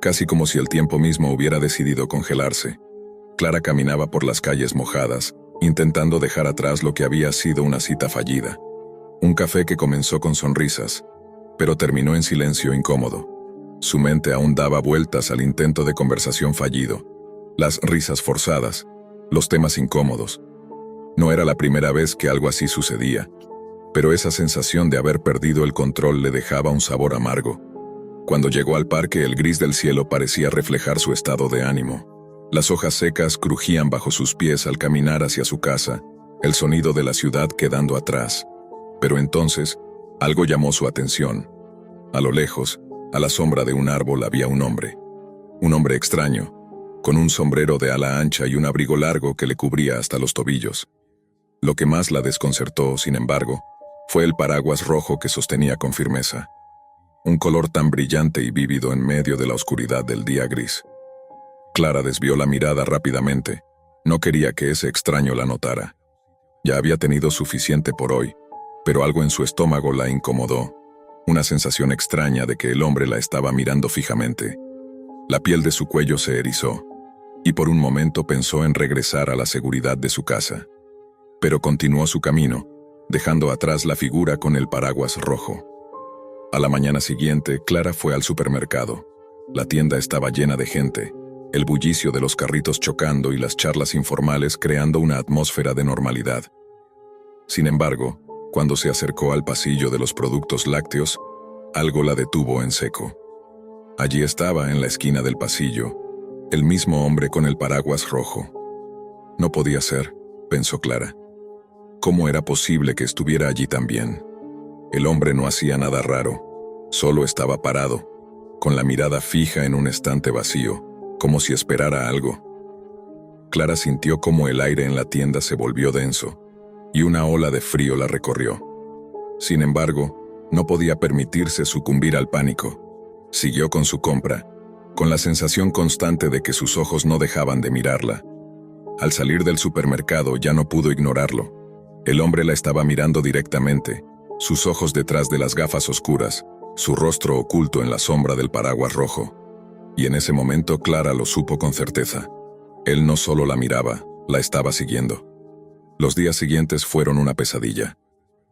casi como si el tiempo mismo hubiera decidido congelarse. Clara caminaba por las calles mojadas, intentando dejar atrás lo que había sido una cita fallida. Un café que comenzó con sonrisas, pero terminó en silencio incómodo. Su mente aún daba vueltas al intento de conversación fallido, las risas forzadas, los temas incómodos. No era la primera vez que algo así sucedía, pero esa sensación de haber perdido el control le dejaba un sabor amargo. Cuando llegó al parque, el gris del cielo parecía reflejar su estado de ánimo. Las hojas secas crujían bajo sus pies al caminar hacia su casa, el sonido de la ciudad quedando atrás. Pero entonces, algo llamó su atención. A lo lejos, a la sombra de un árbol había un hombre extraño, con un sombrero de ala ancha y un abrigo largo que le cubría hasta los tobillos. Lo que más la desconcertó, sin embargo, fue el paraguas rojo que sostenía con firmeza. Un color tan brillante y vívido en medio de la oscuridad del día gris. Clara desvió la mirada rápidamente. No quería que ese extraño la notara. Ya había tenido suficiente por hoy, pero algo en su estómago la incomodó. Una sensación extraña de que el hombre la estaba mirando fijamente. La piel de su cuello se erizó, y por un momento pensó en regresar a la seguridad de su casa. Pero continuó su camino, dejando atrás la figura con el paraguas rojo. A la mañana siguiente, Clara fue al supermercado. La tienda estaba llena de gente, el bullicio de los carritos chocando y las charlas informales creando una atmósfera de normalidad. Sin embargo, cuando se acercó al pasillo de los productos lácteos, algo la detuvo en seco. Allí estaba, en la esquina del pasillo, el mismo hombre con el paraguas rojo. No podía ser, pensó Clara. ¿Cómo era posible que estuviera allí también? El hombre no hacía nada raro, solo estaba parado, con la mirada fija en un estante vacío, como si esperara algo. Clara sintió como el aire en la tienda se volvió denso, y una ola de frío la recorrió. Sin embargo, no podía permitirse sucumbir al pánico. Siguió con su compra, con la sensación constante de que sus ojos no dejaban de mirarla. Al salir del supermercado ya no pudo ignorarlo. El hombre la estaba mirando directamente, sus ojos detrás de las gafas oscuras, su rostro oculto en la sombra del paraguas rojo. Y en ese momento Clara lo supo con certeza. Él no solo la miraba, la estaba siguiendo. Los días siguientes fueron una pesadilla.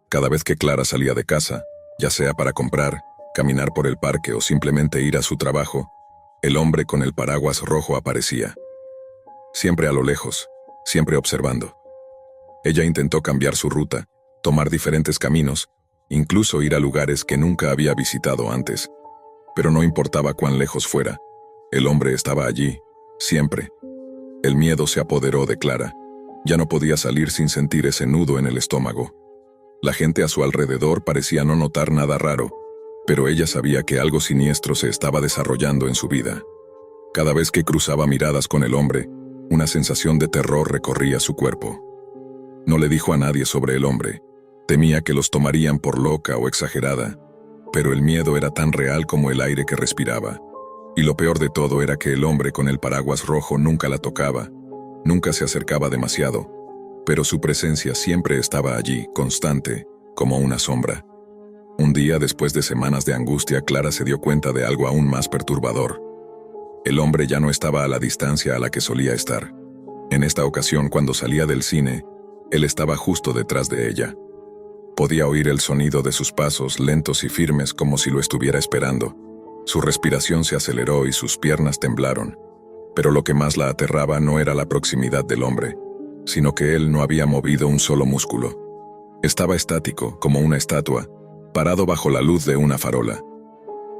Cada vez que Clara salía de casa, ya sea para comprar, caminar por el parque o simplemente ir a su trabajo, el hombre con el paraguas rojo aparecía. Siempre a lo lejos, siempre observando. Ella intentó cambiar su ruta, tomar diferentes caminos, incluso ir a lugares que nunca había visitado antes. Pero no importaba cuán lejos fuera, el hombre estaba allí, siempre. El miedo se apoderó de Clara. Ya no podía salir sin sentir ese nudo en el estómago. La gente a su alrededor parecía no notar nada raro, pero ella sabía que algo siniestro se estaba desarrollando en su vida. Cada vez que cruzaba miradas con el hombre, una sensación de terror recorría su cuerpo. No le dijo a nadie sobre el hombre. Temía que los tomarían por loca o exagerada, pero el miedo era tan real como el aire que respiraba. Y lo peor de todo era que el hombre con el paraguas rojo nunca la tocaba, nunca se acercaba demasiado, pero su presencia siempre estaba allí, constante, como una sombra. Un día, después de semanas de angustia, Clara se dio cuenta de algo aún más perturbador. El hombre ya no estaba a la distancia a la que solía estar. En esta ocasión, cuando salía del cine, él estaba justo detrás de ella. Podía oír el sonido de sus pasos lentos y firmes como si lo estuviera esperando. Su respiración se aceleró y sus piernas temblaron. Pero lo que más la aterraba no era la proximidad del hombre, sino que él no había movido un solo músculo. Estaba estático, como una estatua, parado bajo la luz de una farola.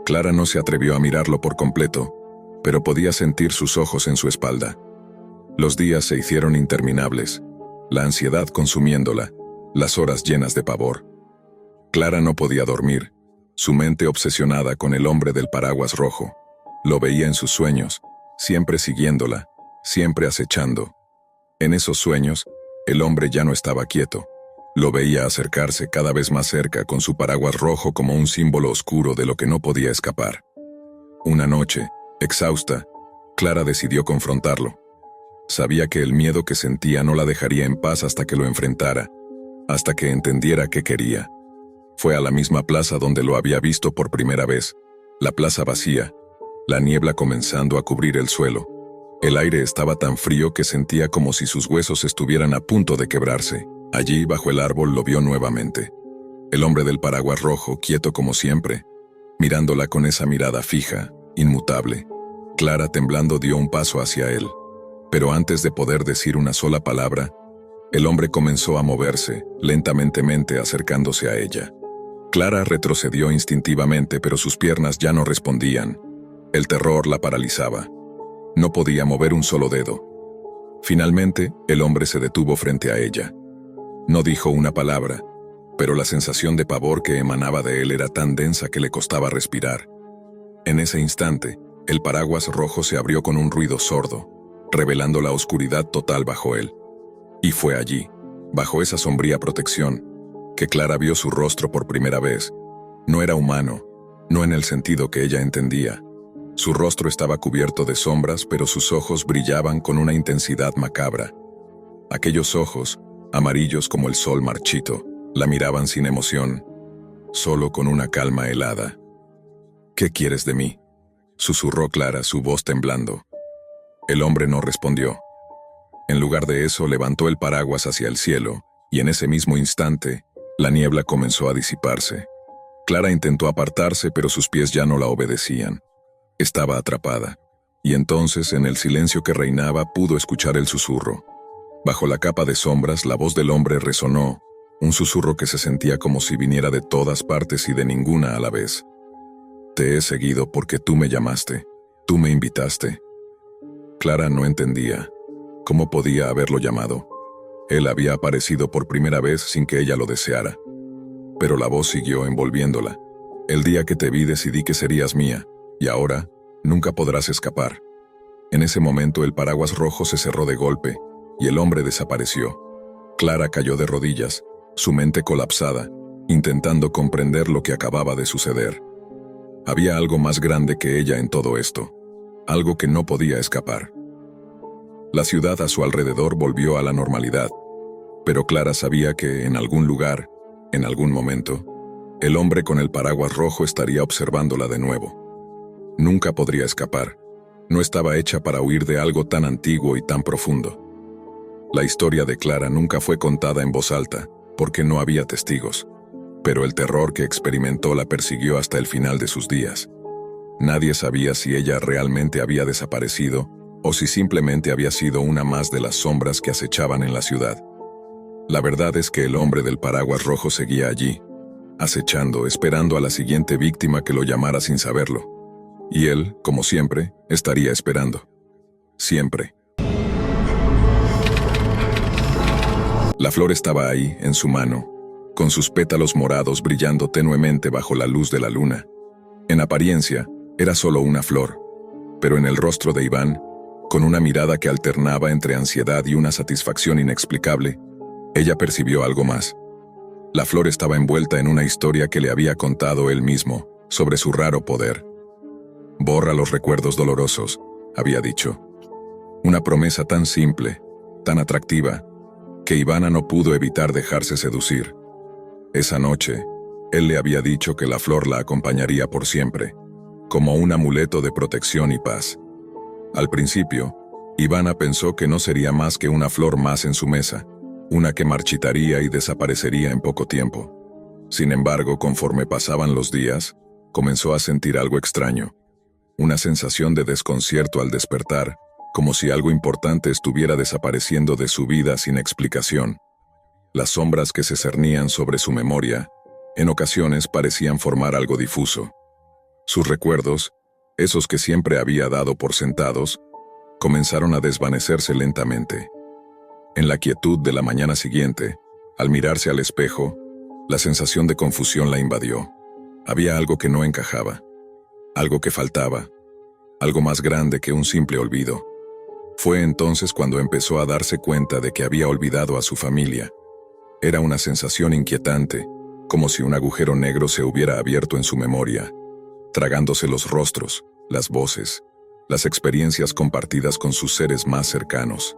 Clara no se atrevió a mirarlo por completo, pero podía sentir sus ojos en su espalda. Los días se hicieron interminables, la ansiedad consumiéndola, las horas llenas de pavor. Clara no podía dormir, su mente obsesionada con el hombre del paraguas rojo. Lo veía en sus sueños, siempre siguiéndola, siempre acechando. En esos sueños, el hombre ya no estaba quieto. Lo veía acercarse cada vez más cerca con su paraguas rojo como un símbolo oscuro de lo que no podía escapar. Una noche, exhausta, Clara decidió confrontarlo. Sabía que el miedo que sentía no la dejaría en paz hasta que lo enfrentara, hasta que entendiera qué quería. Fue a la misma plaza donde lo había visto por primera vez, la plaza vacía, la niebla comenzando a cubrir el suelo. El aire estaba tan frío que sentía como si sus huesos estuvieran a punto de quebrarse. Allí, bajo el árbol, lo vio nuevamente. El hombre del paraguas rojo, quieto como siempre, mirándola con esa mirada fija, inmutable. Clara, temblando, dio un paso hacia él. Pero antes de poder decir una sola palabra, el hombre comenzó a moverse, lentamente acercándose a ella. Clara retrocedió instintivamente, pero sus piernas ya no respondían. El terror la paralizaba. No podía mover un solo dedo. Finalmente, el hombre se detuvo frente a ella. No dijo una palabra, pero la sensación de pavor que emanaba de él era tan densa que le costaba respirar. En ese instante, el paraguas rojo se abrió con un ruido sordo, revelando la oscuridad total bajo él. Y fue allí, bajo esa sombría protección, que Clara vio su rostro por primera vez. No era humano, no en el sentido que ella entendía. Su rostro estaba cubierto de sombras, pero sus ojos brillaban con una intensidad macabra. Aquellos ojos, amarillos como el sol marchito, la miraban sin emoción, solo con una calma helada. «¿Qué quieres de mí?», susurró Clara, su voz temblando. El hombre no respondió. En lugar de eso, levantó el paraguas hacia el cielo, y en ese mismo instante, la niebla comenzó a disiparse. Clara intentó apartarse, pero sus pies ya no la obedecían. Estaba atrapada, y entonces, en el silencio que reinaba, pudo escuchar el susurro. Bajo la capa de sombras, la voz del hombre resonó, un susurro que se sentía como si viniera de todas partes y de ninguna a la vez. «Te he seguido porque tú me llamaste, tú me invitaste». Clara no entendía. ¿Cómo podía haberlo llamado? Él había aparecido por primera vez sin que ella lo deseara. Pero la voz siguió envolviéndola. «El día que te vi decidí que serías mía, y ahora nunca podrás escapar». En ese momento el paraguas rojo se cerró de golpe, y el hombre desapareció. Clara cayó de rodillas, su mente colapsada, intentando comprender lo que acababa de suceder. Había algo más grande que ella en todo esto, algo que no podía escapar. La ciudad a su alrededor volvió a la normalidad, pero Clara sabía que en algún lugar, en algún momento, el hombre con el paraguas rojo estaría observándola de nuevo. Nunca podría escapar. No estaba hecha para huir de algo tan antiguo y tan profundo. La historia de Clara nunca fue contada en voz alta, porque no había testigos, pero el terror que experimentó la persiguió hasta el final de sus días. Nadie sabía si ella realmente había desaparecido o si simplemente había sido una más de las sombras que acechaban en la ciudad. La verdad es que el hombre del paraguas rojo seguía allí, acechando, esperando a la siguiente víctima que lo llamara sin saberlo. Y él, como siempre, estaría esperando. Siempre. La flor estaba ahí, en su mano, con sus pétalos morados brillando tenuemente bajo la luz de la luna. En apariencia, era solo una flor, pero en el rostro de Iván, con una mirada que alternaba entre ansiedad y una satisfacción inexplicable, ella percibió algo más. La flor estaba envuelta en una historia que le había contado él mismo, sobre su raro poder. Borra los recuerdos dolorosos, había dicho. Una promesa tan simple, tan atractiva, que Ivana no pudo evitar dejarse seducir. Esa noche, él le había dicho que la flor la acompañaría por siempre, como un amuleto de protección y paz. Al principio, Ivana pensó que no sería más que una flor más en su mesa, una que marchitaría y desaparecería en poco tiempo. Sin embargo, conforme pasaban los días, comenzó a sentir algo extraño, una sensación de desconcierto al despertar, como si algo importante estuviera desapareciendo de su vida sin explicación. Las sombras que se cernían sobre su memoria, en ocasiones parecían formar algo difuso. Sus recuerdos, esos que siempre había dado por sentados, comenzaron a desvanecerse lentamente. En la quietud de la mañana siguiente, al mirarse al espejo, la sensación de confusión la invadió. Había algo que no encajaba, algo que faltaba, algo más grande que un simple olvido. Fue entonces cuando empezó a darse cuenta de que había olvidado a su familia. Era una sensación inquietante, como si un agujero negro se hubiera abierto en su memoria, tragándose los rostros, las voces, las experiencias compartidas con sus seres más cercanos.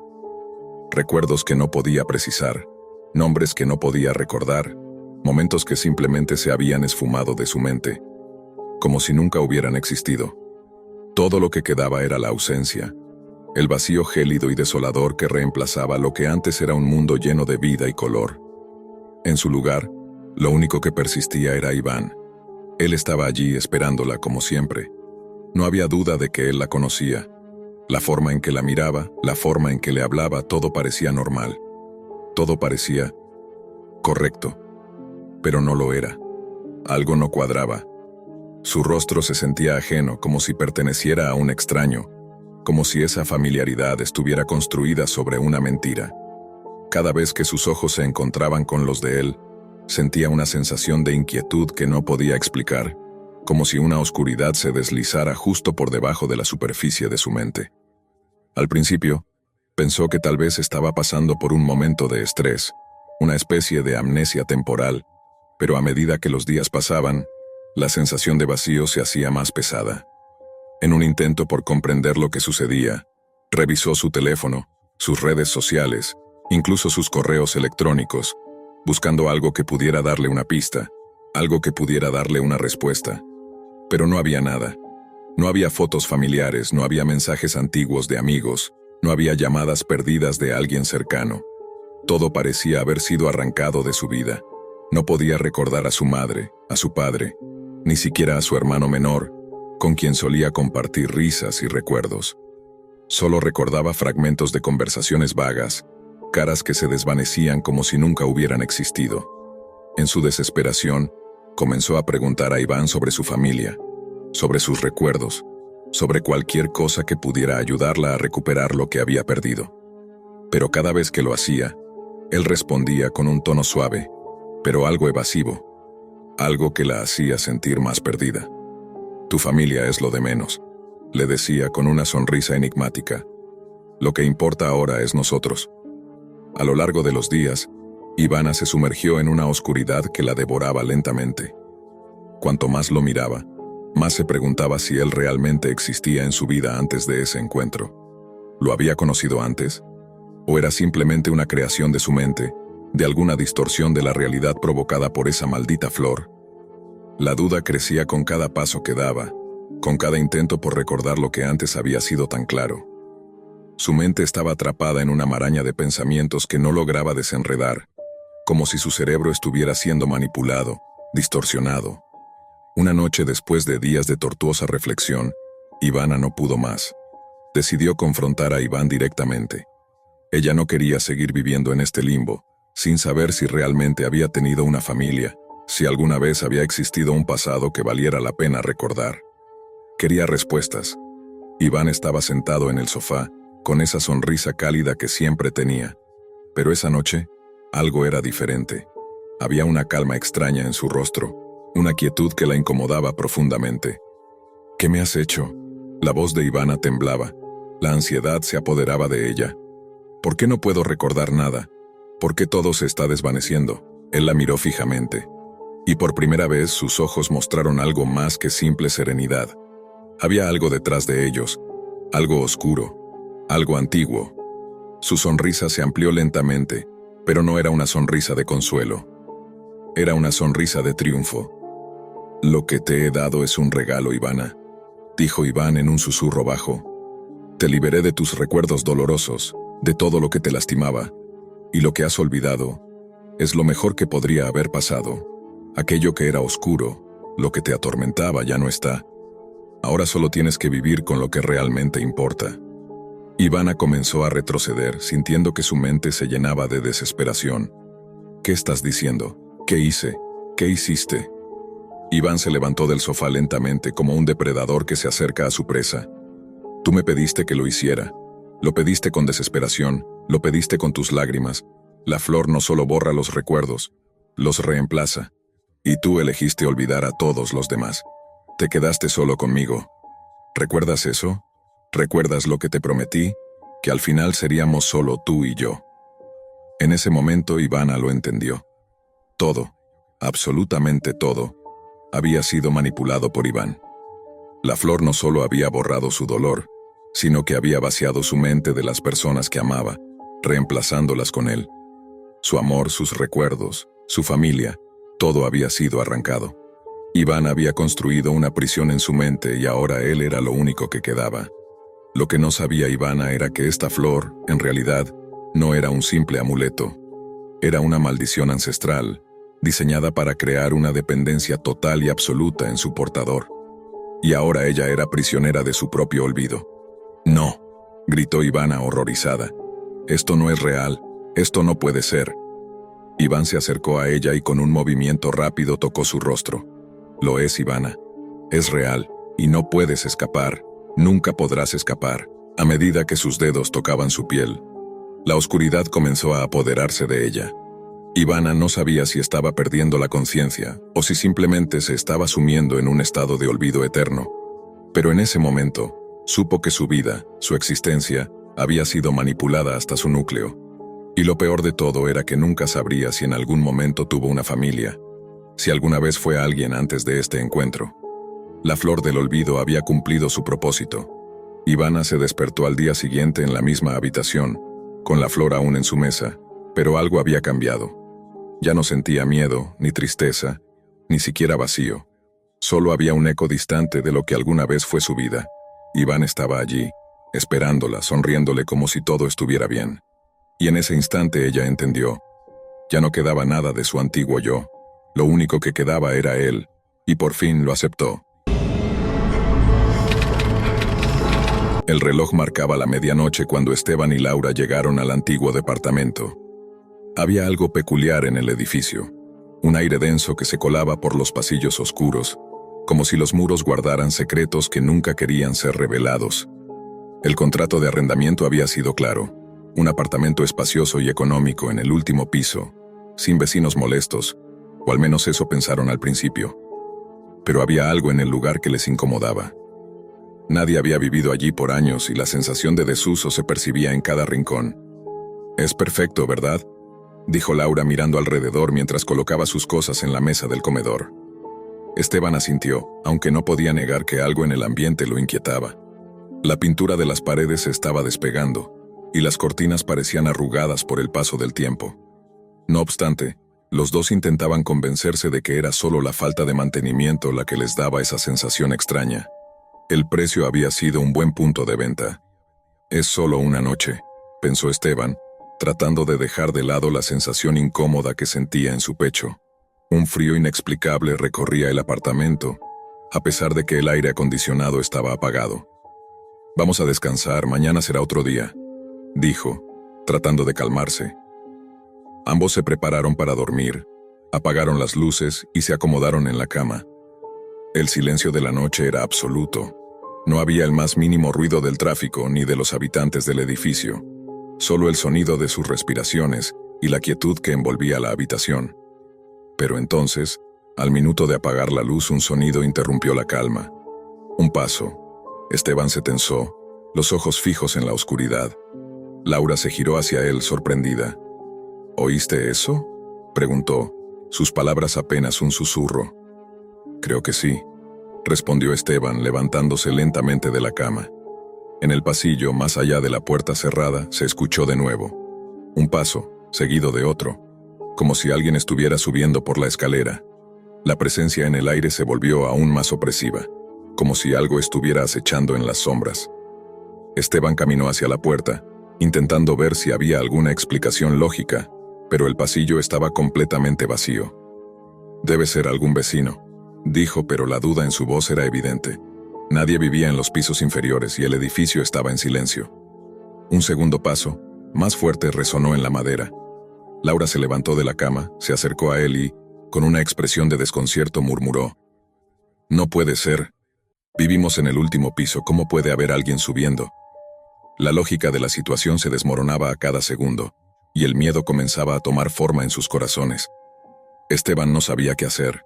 Recuerdos que no podía precisar, nombres que no podía recordar, momentos que simplemente se habían esfumado de su mente, como si nunca hubieran existido. Todo lo que quedaba era la ausencia, el vacío gélido y desolador que reemplazaba lo que antes era un mundo lleno de vida y color. En su lugar, lo único que persistía era Iván. Él estaba allí esperándola como siempre. No había duda de que él la conocía. La forma en que la miraba, la forma en que le hablaba, todo parecía normal. Todo parecía correcto. Pero no lo era. Algo no cuadraba. Su rostro se sentía ajeno, como si perteneciera a un extraño, como si esa familiaridad estuviera construida sobre una mentira. Cada vez que sus ojos se encontraban con los de él, sentía una sensación de inquietud que no podía explicar, como si una oscuridad se deslizara justo por debajo de la superficie de su mente. Al principio, pensó que tal vez estaba pasando por un momento de estrés, una especie de amnesia temporal, pero a medida que los días pasaban, la sensación de vacío se hacía más pesada. En un intento por comprender lo que sucedía, revisó su teléfono, sus redes sociales, incluso sus correos electrónicos, buscando algo que pudiera darle una pista, algo que pudiera darle una respuesta. Pero no había nada. No había fotos familiares, no había mensajes antiguos de amigos, no había llamadas perdidas de alguien cercano. Todo parecía haber sido arrancado de su vida. No podía recordar a su madre, a su padre, ni siquiera a su hermano menor, con quien solía compartir risas y recuerdos. Solo recordaba fragmentos de conversaciones vagas, caras que se desvanecían como si nunca hubieran existido. En su desesperación, comenzó a preguntar a Iván sobre su familia, sobre sus recuerdos, sobre cualquier cosa que pudiera ayudarla a recuperar lo que había perdido. Pero cada vez que lo hacía, él respondía con un tono suave, pero algo evasivo, algo que la hacía sentir más perdida. «Tu familia es lo de menos», le decía con una sonrisa enigmática. «Lo que importa ahora es nosotros». A lo largo de los días, Ivana se sumergió en una oscuridad que la devoraba lentamente. Cuanto más lo miraba, más se preguntaba si él realmente existía en su vida antes de ese encuentro. ¿Lo había conocido antes? ¿O era simplemente una creación de su mente, de alguna distorsión de la realidad provocada por esa maldita flor? La duda crecía con cada paso que daba, con cada intento por recordar lo que antes había sido tan claro. Su mente estaba atrapada en una maraña de pensamientos que no lograba desenredar, como si su cerebro estuviera siendo manipulado, distorsionado. Una noche después de días de tortuosa reflexión, Ivana no pudo más. Decidió confrontar a Iván directamente. Ella no quería seguir viviendo en este limbo, sin saber si realmente había tenido una familia, si alguna vez había existido un pasado que valiera la pena recordar. Quería respuestas. Iván estaba sentado en el sofá, con esa sonrisa cálida que siempre tenía. Pero esa noche, algo era diferente. Había una calma extraña en su rostro, una quietud que la incomodaba profundamente. ¿Qué me has hecho? La voz de Ivana temblaba. La ansiedad se apoderaba de ella. ¿Por qué no puedo recordar nada? ¿Por qué todo se está desvaneciendo? Él la miró fijamente. Y por primera vez sus ojos mostraron algo más que simple serenidad. Había algo detrás de ellos, algo oscuro, algo antiguo. Su sonrisa se amplió lentamente, pero no era una sonrisa de consuelo. Era una sonrisa de triunfo. «Lo que te he dado es un regalo, Ivana», dijo Iván en un susurro bajo. «Te liberé de tus recuerdos dolorosos, de todo lo que te lastimaba, y lo que has olvidado es lo mejor que podría haber pasado. Aquello que era oscuro, lo que te atormentaba ya no está. Ahora solo tienes que vivir con lo que realmente importa». Ivana comenzó a retroceder, sintiendo que su mente se llenaba de desesperación. «¿Qué estás diciendo? ¿Qué hice? ¿Qué hiciste?» Iván se levantó del sofá lentamente como un depredador que se acerca a su presa. «Tú me pediste que lo hiciera. Lo pediste con desesperación, lo pediste con tus lágrimas. La flor no solo borra los recuerdos, los reemplaza. Y tú elegiste olvidar a todos los demás. Te quedaste solo conmigo. ¿Recuerdas eso? ¿Recuerdas lo que te prometí? Que al final seríamos solo tú y yo». En ese momento Ivana lo entendió. Todo, absolutamente todo, había sido manipulado por Iván. La flor no solo había borrado su dolor, sino que había vaciado su mente de las personas que amaba, reemplazándolas con él. Su amor, sus recuerdos, su familia, todo había sido arrancado. Iván había construido una prisión en su mente y ahora él era lo único que quedaba. Lo que no sabía Ivana era que esta flor, en realidad, no era un simple amuleto. Era una maldición ancestral, diseñada para crear una dependencia total y absoluta en su portador. Y ahora ella era prisionera de su propio olvido. «No», gritó Ivana horrorizada. «Esto no es real, esto no puede ser». Iván se acercó a ella y con un movimiento rápido tocó su rostro. «Lo es, Ivana. Es real, y no puedes escapar, nunca podrás escapar». A medida que sus dedos tocaban su piel, la oscuridad comenzó a apoderarse de ella. Ivana no sabía si estaba perdiendo la conciencia o si simplemente se estaba sumiendo en un estado de olvido eterno. Pero en ese momento, supo que su vida, su existencia, había sido manipulada hasta su núcleo. Y lo peor de todo era que nunca sabría si en algún momento tuvo una familia, si alguna vez fue alguien antes de este encuentro. La flor del olvido había cumplido su propósito. Ivana se despertó al día siguiente en la misma habitación, con la flor aún en su mesa, pero algo había cambiado. Ya no sentía miedo, ni tristeza, ni siquiera vacío. Solo había un eco distante de lo que alguna vez fue su vida. Iván estaba allí, esperándola, sonriéndole como si todo estuviera bien. Y en ese instante ella entendió. Ya no quedaba nada de su antiguo yo. Lo único que quedaba era él, y por fin lo aceptó. El reloj marcaba la medianoche cuando Esteban y Laura llegaron al antiguo departamento. Había algo peculiar en el edificio, un aire denso que se colaba por los pasillos oscuros, como si los muros guardaran secretos que nunca querían ser revelados. El contrato de arrendamiento había sido claro, un apartamento espacioso y económico en el último piso, sin vecinos molestos, o al menos eso pensaron al principio. Pero había algo en el lugar que les incomodaba. Nadie había vivido allí por años y la sensación de desuso se percibía en cada rincón. «Es perfecto, ¿verdad?», dijo Laura mirando alrededor mientras colocaba sus cosas en la mesa del comedor. Esteban asintió, aunque no podía negar que algo en el ambiente lo inquietaba. La pintura de las paredes se estaba despegando, y las cortinas parecían arrugadas por el paso del tiempo. No obstante, los dos intentaban convencerse de que era solo la falta de mantenimiento la que les daba esa sensación extraña. El precio había sido un buen punto de venta. Es solo una noche, pensó Esteban, tratando de dejar de lado la sensación incómoda que sentía en su pecho. Un frío inexplicable recorría el apartamento, a pesar de que el aire acondicionado estaba apagado. Vamos a descansar, mañana será otro día, dijo, tratando de calmarse. Ambos se prepararon para dormir, apagaron las luces y se acomodaron en la cama. El silencio de la noche era absoluto. No había el más mínimo ruido del tráfico ni de los habitantes del edificio, solo el sonido de sus respiraciones y la quietud que envolvía la habitación. Pero entonces, al minuto de apagar la luz, un sonido interrumpió la calma. Un paso. Esteban se tensó, los ojos fijos en la oscuridad. Laura se giró hacia él, sorprendida. ¿Oíste eso?, preguntó, sus palabras apenas un susurro. Creo que sí, respondió Esteban, levantándose lentamente de la cama. En el pasillo, más allá de la puerta cerrada, se escuchó de nuevo. Un paso, seguido de otro, como si alguien estuviera subiendo por la escalera. La presencia en el aire se volvió aún más opresiva, como si algo estuviera acechando en las sombras. Esteban caminó hacia la puerta, intentando ver si había alguna explicación lógica, pero el pasillo estaba completamente vacío. Debe ser algún vecino, dijo, pero la duda en su voz era evidente. Nadie vivía en los pisos inferiores y el edificio estaba en silencio. Un segundo paso, más fuerte, resonó en la madera. Laura se levantó de la cama, se acercó a él y, con una expresión de desconcierto, murmuró: «No puede ser. Vivimos en el último piso, ¿cómo puede haber alguien subiendo?». La lógica de la situación se desmoronaba a cada segundo, y el miedo comenzaba a tomar forma en sus corazones. Esteban no sabía qué hacer.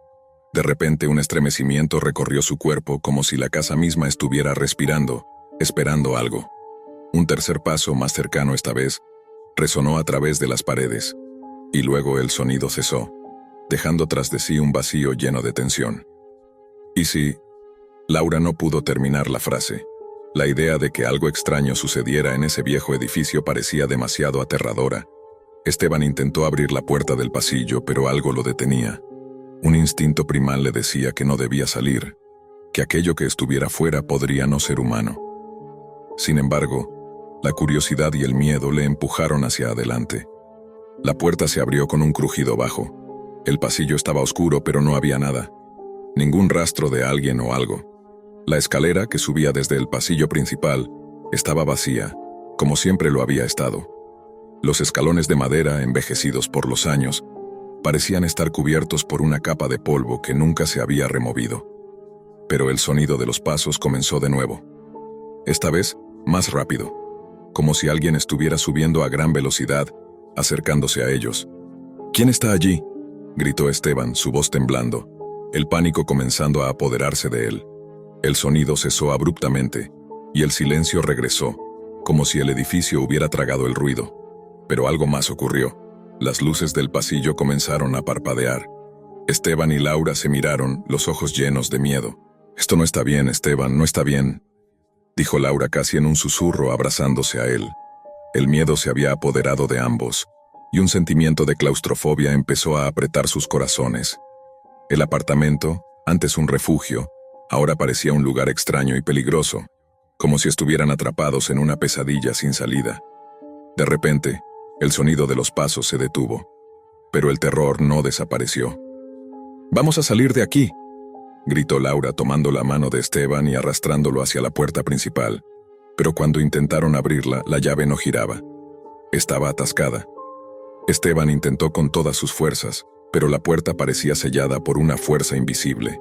De repente un estremecimiento recorrió su cuerpo, como si la casa misma estuviera respirando, esperando algo. Un tercer paso, más cercano esta vez, resonó a través de las paredes, y luego el sonido cesó, dejando tras de sí un vacío lleno de tensión. ¿Y si? Laura no pudo terminar la frase. La idea de que algo extraño sucediera en ese viejo edificio parecía demasiado aterradora. Esteban intentó abrir la puerta del pasillo, pero algo lo detenía. Un instinto primal le decía que no debía salir, que aquello que estuviera fuera podría no ser humano. Sin embargo, la curiosidad y el miedo le empujaron hacia adelante. La puerta se abrió con un crujido bajo. El pasillo estaba oscuro, pero no había nada. Ningún rastro de alguien o algo. La escalera que subía desde el pasillo principal estaba vacía, como siempre lo había estado. Los escalones de madera, envejecidos por los años, parecían estar cubiertos por una capa de polvo que nunca se había removido. Pero el sonido de los pasos comenzó de nuevo. Esta vez, más rápido, como si alguien estuviera subiendo a gran velocidad, acercándose a ellos. «¿Quién está allí?», gritó Esteban, su voz temblando, el pánico comenzando a apoderarse de él. El sonido cesó abruptamente, y el silencio regresó, como si el edificio hubiera tragado el ruido. Pero algo más ocurrió. Las luces del pasillo comenzaron a parpadear. Esteban y Laura se miraron, los ojos llenos de miedo. «Esto no está bien, Esteban, no está bien», dijo Laura casi en un susurro, abrazándose a él. El miedo se había apoderado de ambos, y un sentimiento de claustrofobia empezó a apretar sus corazones. El apartamento, antes un refugio, ahora parecía un lugar extraño y peligroso, como si estuvieran atrapados en una pesadilla sin salida. De repente, el sonido de los pasos se detuvo, pero el terror no desapareció. «Vamos a salir de aquí», gritó Laura tomando la mano de Esteban y arrastrándolo hacia la puerta principal. Pero cuando intentaron abrirla, la llave no giraba. Estaba atascada. Esteban intentó con todas sus fuerzas, pero la puerta parecía sellada por una fuerza invisible.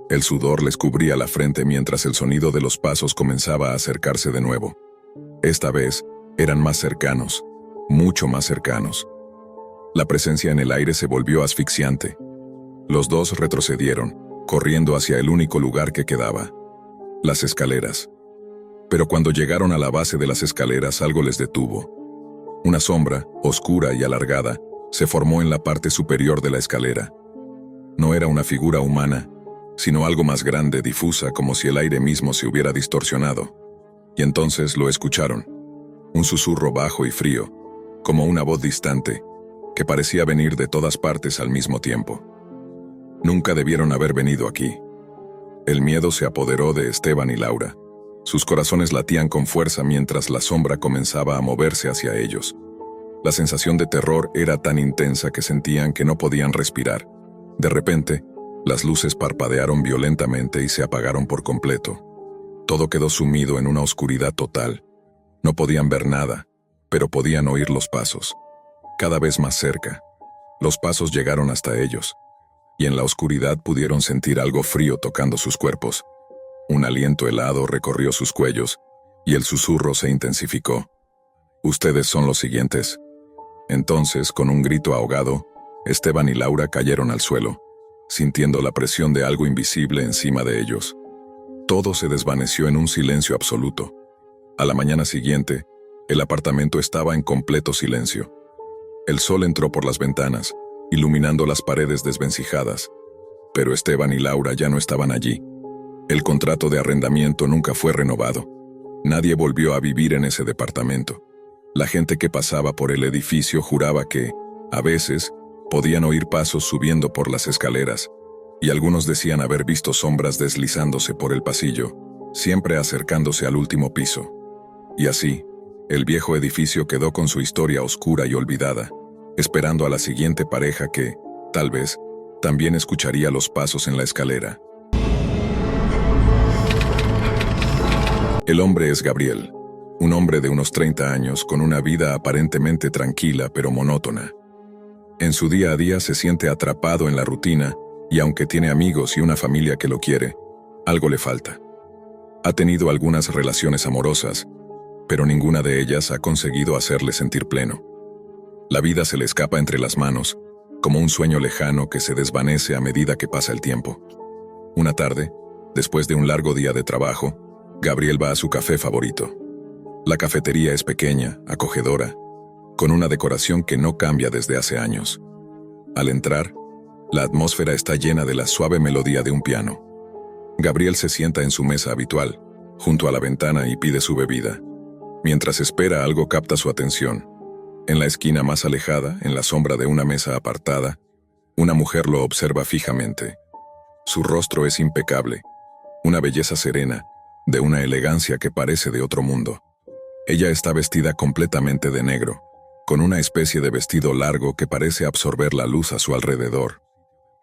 El sudor les cubría la frente mientras el sonido de los pasos comenzaba a acercarse de nuevo. Esta vez, eran más cercanos, mucho más cercanos. La presencia en el aire se volvió asfixiante. Los dos retrocedieron, corriendo hacia el único lugar que quedaba: las escaleras. Pero cuando llegaron a la base de las escaleras, algo les detuvo. Una sombra, oscura y alargada, se formó en la parte superior de la escalera. No era una figura humana, sino algo más grande, difusa, como si el aire mismo se hubiera distorsionado. Y entonces lo escucharon. Un susurro bajo y frío, como una voz distante, que parecía venir de todas partes al mismo tiempo. Nunca debieron haber venido aquí. El miedo se apoderó de Esteban y Laura. Sus corazones latían con fuerza mientras la sombra comenzaba a moverse hacia ellos. La sensación de terror era tan intensa que sentían que no podían respirar. De repente, las luces parpadearon violentamente y se apagaron por completo. Todo quedó sumido en una oscuridad total. No podían ver nada, pero podían oír los pasos. Cada vez más cerca. Los pasos llegaron hasta ellos, y en la oscuridad pudieron sentir algo frío tocando sus cuerpos. Un aliento helado recorrió sus cuellos, y el susurro se intensificó. «Ustedes son los siguientes». Entonces, con un grito ahogado, Esteban y Laura cayeron al suelo, sintiendo la presión de algo invisible encima de ellos. Todo se desvaneció en un silencio absoluto. A la mañana siguiente, el apartamento estaba en completo silencio. El sol entró por las ventanas, iluminando las paredes desvencijadas, pero Esteban y Laura ya no estaban allí. El contrato de arrendamiento nunca fue renovado. Nadie volvió a vivir en ese departamento. La gente que pasaba por el edificio juraba que, a veces, podían oír pasos subiendo por las escaleras, y algunos decían haber visto sombras deslizándose por el pasillo, siempre acercándose al último piso. Y así, el viejo edificio quedó con su historia oscura y olvidada, esperando a la siguiente pareja que, tal vez, también escucharía los pasos en la escalera. El hombre es Gabriel, un hombre de unos 30 años con una vida aparentemente tranquila pero monótona. En su día a día se siente atrapado en la rutina y aunque tiene amigos y una familia que lo quiere, algo le falta. Ha tenido algunas relaciones amorosas, pero ninguna de ellas ha conseguido hacerle sentir pleno. La vida se le escapa entre las manos, como un sueño lejano que se desvanece a medida que pasa el tiempo. Una tarde, después de un largo día de trabajo, Gabriel va a su café favorito. La cafetería es pequeña, acogedora, con una decoración que no cambia desde hace años. Al entrar, la atmósfera está llena de la suave melodía de un piano. Gabriel se sienta en su mesa habitual, junto a la ventana y pide su bebida. Mientras espera, algo capta su atención. En la esquina más alejada, en la sombra de una mesa apartada, una mujer lo observa fijamente. Su rostro es impecable, una belleza serena, de una elegancia que parece de otro mundo. Ella está vestida completamente de negro, con una especie de vestido largo que parece absorber la luz a su alrededor.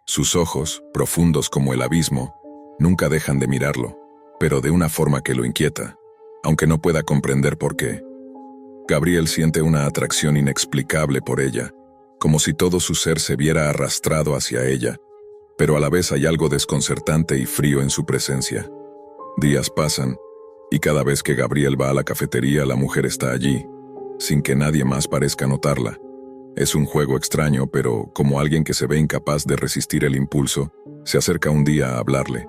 Sus ojos, profundos como el abismo, nunca dejan de mirarlo, pero de una forma que lo inquieta, aunque no pueda comprender por qué. Gabriel siente una atracción inexplicable por ella, como si todo su ser se viera arrastrado hacia ella, pero a la vez hay algo desconcertante y frío en su presencia. Días pasan, y cada vez que Gabriel va a la cafetería la mujer está allí, sin que nadie más parezca notarla. Es un juego extraño, pero como alguien que se ve incapaz de resistir el impulso, se acerca un día a hablarle.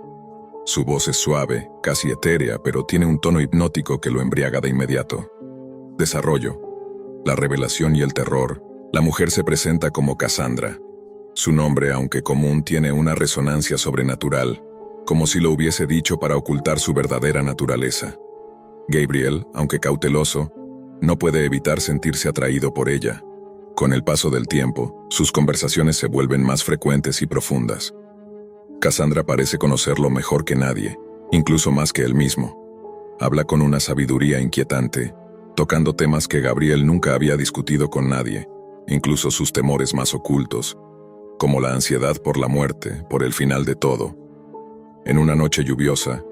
Su voz es suave, casi etérea, pero tiene un tono hipnótico que lo embriaga de inmediato. Desarrollo. La revelación y el terror. La mujer se presenta como Cassandra. Su nombre, aunque común, tiene una resonancia sobrenatural, como si lo hubiese dicho para ocultar su verdadera naturaleza. Gabriel, aunque cauteloso, no puede evitar sentirse atraído por ella. Con el paso del tiempo, sus conversaciones se vuelven más frecuentes y profundas. Cassandra parece conocerlo mejor que nadie, incluso más que él mismo. Habla con una sabiduría inquietante, tocando temas que Gabriel nunca había discutido con nadie, incluso sus temores más ocultos, como la ansiedad por la muerte, por el final de todo. En una noche lluviosa,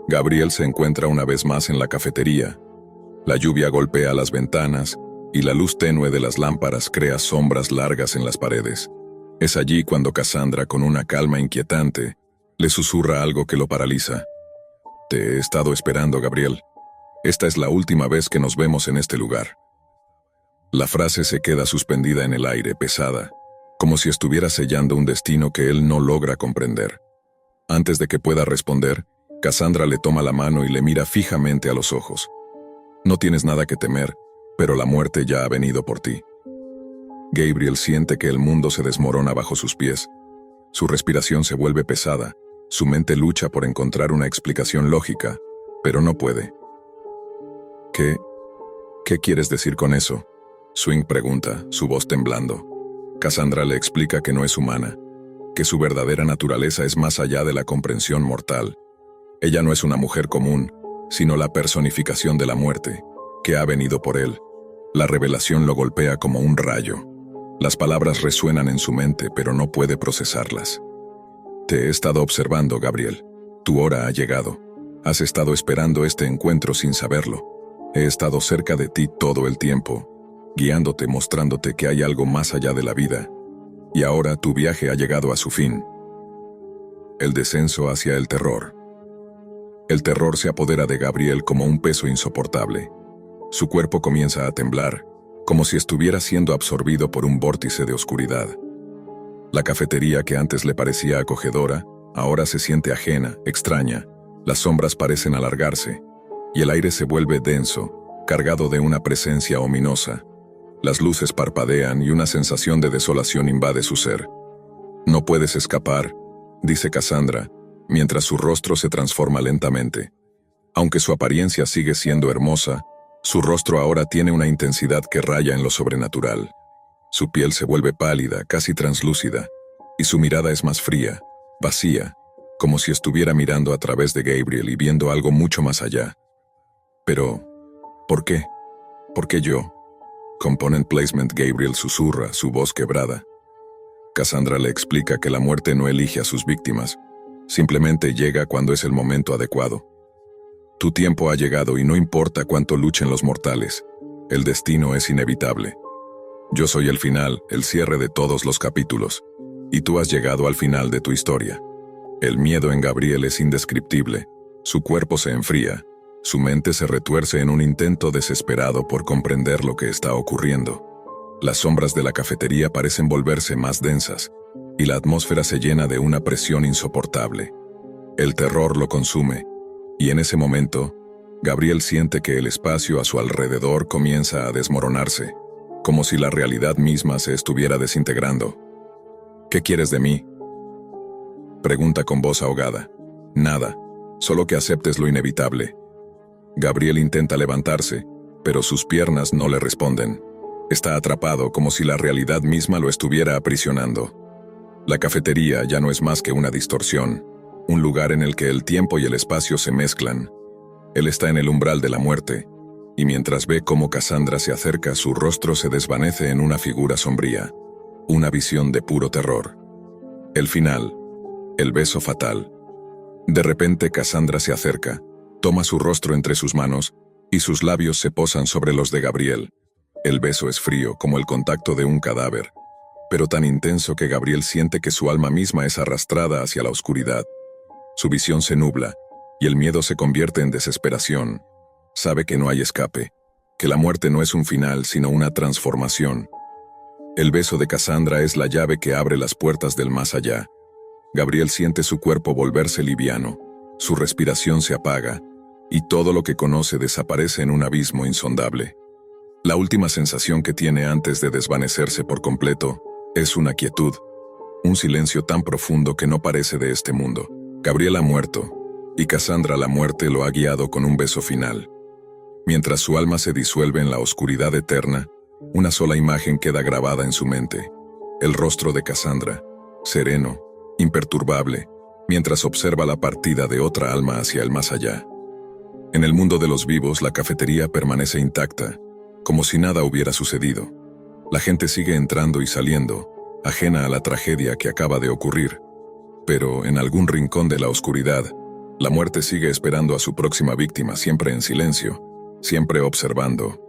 Gabriel se encuentra una vez más en la cafetería. La lluvia golpea las ventanas y la luz tenue de las lámparas crea sombras largas en las paredes. Es allí cuando Cassandra, con una calma inquietante, le susurra algo que lo paraliza. «Te he estado esperando, Gabriel. Esta es la última vez que nos vemos en este lugar». La frase se queda suspendida en el aire, pesada, como si estuviera sellando un destino que él no logra comprender. Antes de que pueda responder, Cassandra le toma la mano y le mira fijamente a los ojos. «No tienes nada que temer, pero la muerte ya ha venido por ti». Gabriel siente que el mundo se desmorona bajo sus pies. Su respiración se vuelve pesada, su mente lucha por encontrar una explicación lógica, pero no puede. ¿Qué quieres decir con eso?», Swing pregunta, su voz temblando. Cassandra le explica que no es humana, que su verdadera naturaleza es más allá de la comprensión mortal. Ella no es una mujer común, sino la personificación de la muerte, que ha venido por él. La revelación lo golpea como un rayo. Las palabras resuenan en su mente, pero no puede procesarlas. Te he estado observando, Gabriel. Tu hora ha llegado. Has estado esperando este encuentro sin saberlo. He estado cerca de ti todo el tiempo, guiándote, mostrándote que hay algo más allá de la vida. Y ahora tu viaje ha llegado a su fin. El descenso hacia el terror. El terror se apodera de Gabriel como un peso insoportable. Su cuerpo comienza a temblar, como si estuviera siendo absorbido por un vórtice de oscuridad. La cafetería que antes le parecía acogedora, ahora se siente ajena, extraña. Las sombras parecen alargarse, y el aire se vuelve denso, cargado de una presencia ominosa. Las luces parpadean y una sensación de desolación invade su ser. «No puedes escapar», dice Cassandra, mientras su rostro se transforma lentamente. Aunque su apariencia sigue siendo hermosa, su rostro ahora tiene una intensidad que raya en lo sobrenatural. Su piel se vuelve pálida, casi translúcida, y su mirada es más fría, vacía, como si estuviera mirando a través de Gabriel y viendo algo mucho más allá. Pero, ¿por qué? ¿Por qué yo? Component Placement. Gabriel susurra, su voz quebrada. Cassandra le explica que la muerte no elige a sus víctimas, simplemente llega cuando es el momento adecuado. Tu tiempo ha llegado y no importa cuánto luchen los mortales, el destino es inevitable. Yo soy el final, el cierre de todos los capítulos, y tú has llegado al final de tu historia. El miedo en Gabriel es indescriptible, su cuerpo se enfría, su mente se retuerce en un intento desesperado por comprender lo que está ocurriendo. Las sombras de la cafetería parecen volverse más densas, y la atmósfera se llena de una presión insoportable. El terror lo consume, y en ese momento, Gabriel siente que el espacio a su alrededor comienza a desmoronarse, como si la realidad misma se estuviera desintegrando. «¿Qué quieres de mí?», pregunta con voz ahogada. «Nada, solo que aceptes lo inevitable». Gabriel intenta levantarse, pero sus piernas no le responden. Está atrapado como si la realidad misma lo estuviera aprisionando. La cafetería ya no es más que una distorsión, un lugar en el que el tiempo y el espacio se mezclan. Él está en el umbral de la muerte, y mientras ve cómo Cassandra se acerca, su rostro se desvanece en una figura sombría, una visión de puro terror. El final, el beso fatal. De repente Cassandra se acerca, toma su rostro entre sus manos, y sus labios se posan sobre los de Gabriel. El beso es frío como el contacto de un cadáver, pero tan intenso que Gabriel siente que su alma misma es arrastrada hacia la oscuridad. Su visión se nubla, y el miedo se convierte en desesperación. Sabe que no hay escape, que la muerte no es un final, sino una transformación. El beso de Cassandra es la llave que abre las puertas del más allá. Gabriel siente su cuerpo volverse liviano, su respiración se apaga, y todo lo que conoce desaparece en un abismo insondable. La última sensación que tiene antes de desvanecerse por completo es una quietud, un silencio tan profundo que no parece de este mundo. Gabriel ha muerto, y Cassandra, la muerte, lo ha guiado con un beso final. Mientras su alma se disuelve en la oscuridad eterna, una sola imagen queda grabada en su mente: el rostro de Cassandra, sereno, imperturbable, mientras observa la partida de otra alma hacia el más allá. En el mundo de los vivos, la cafetería permanece intacta, como si nada hubiera sucedido. La gente sigue entrando y saliendo, ajena a la tragedia que acaba de ocurrir. Pero en algún rincón de la oscuridad, la muerte sigue esperando a su próxima víctima, siempre en silencio, siempre observando,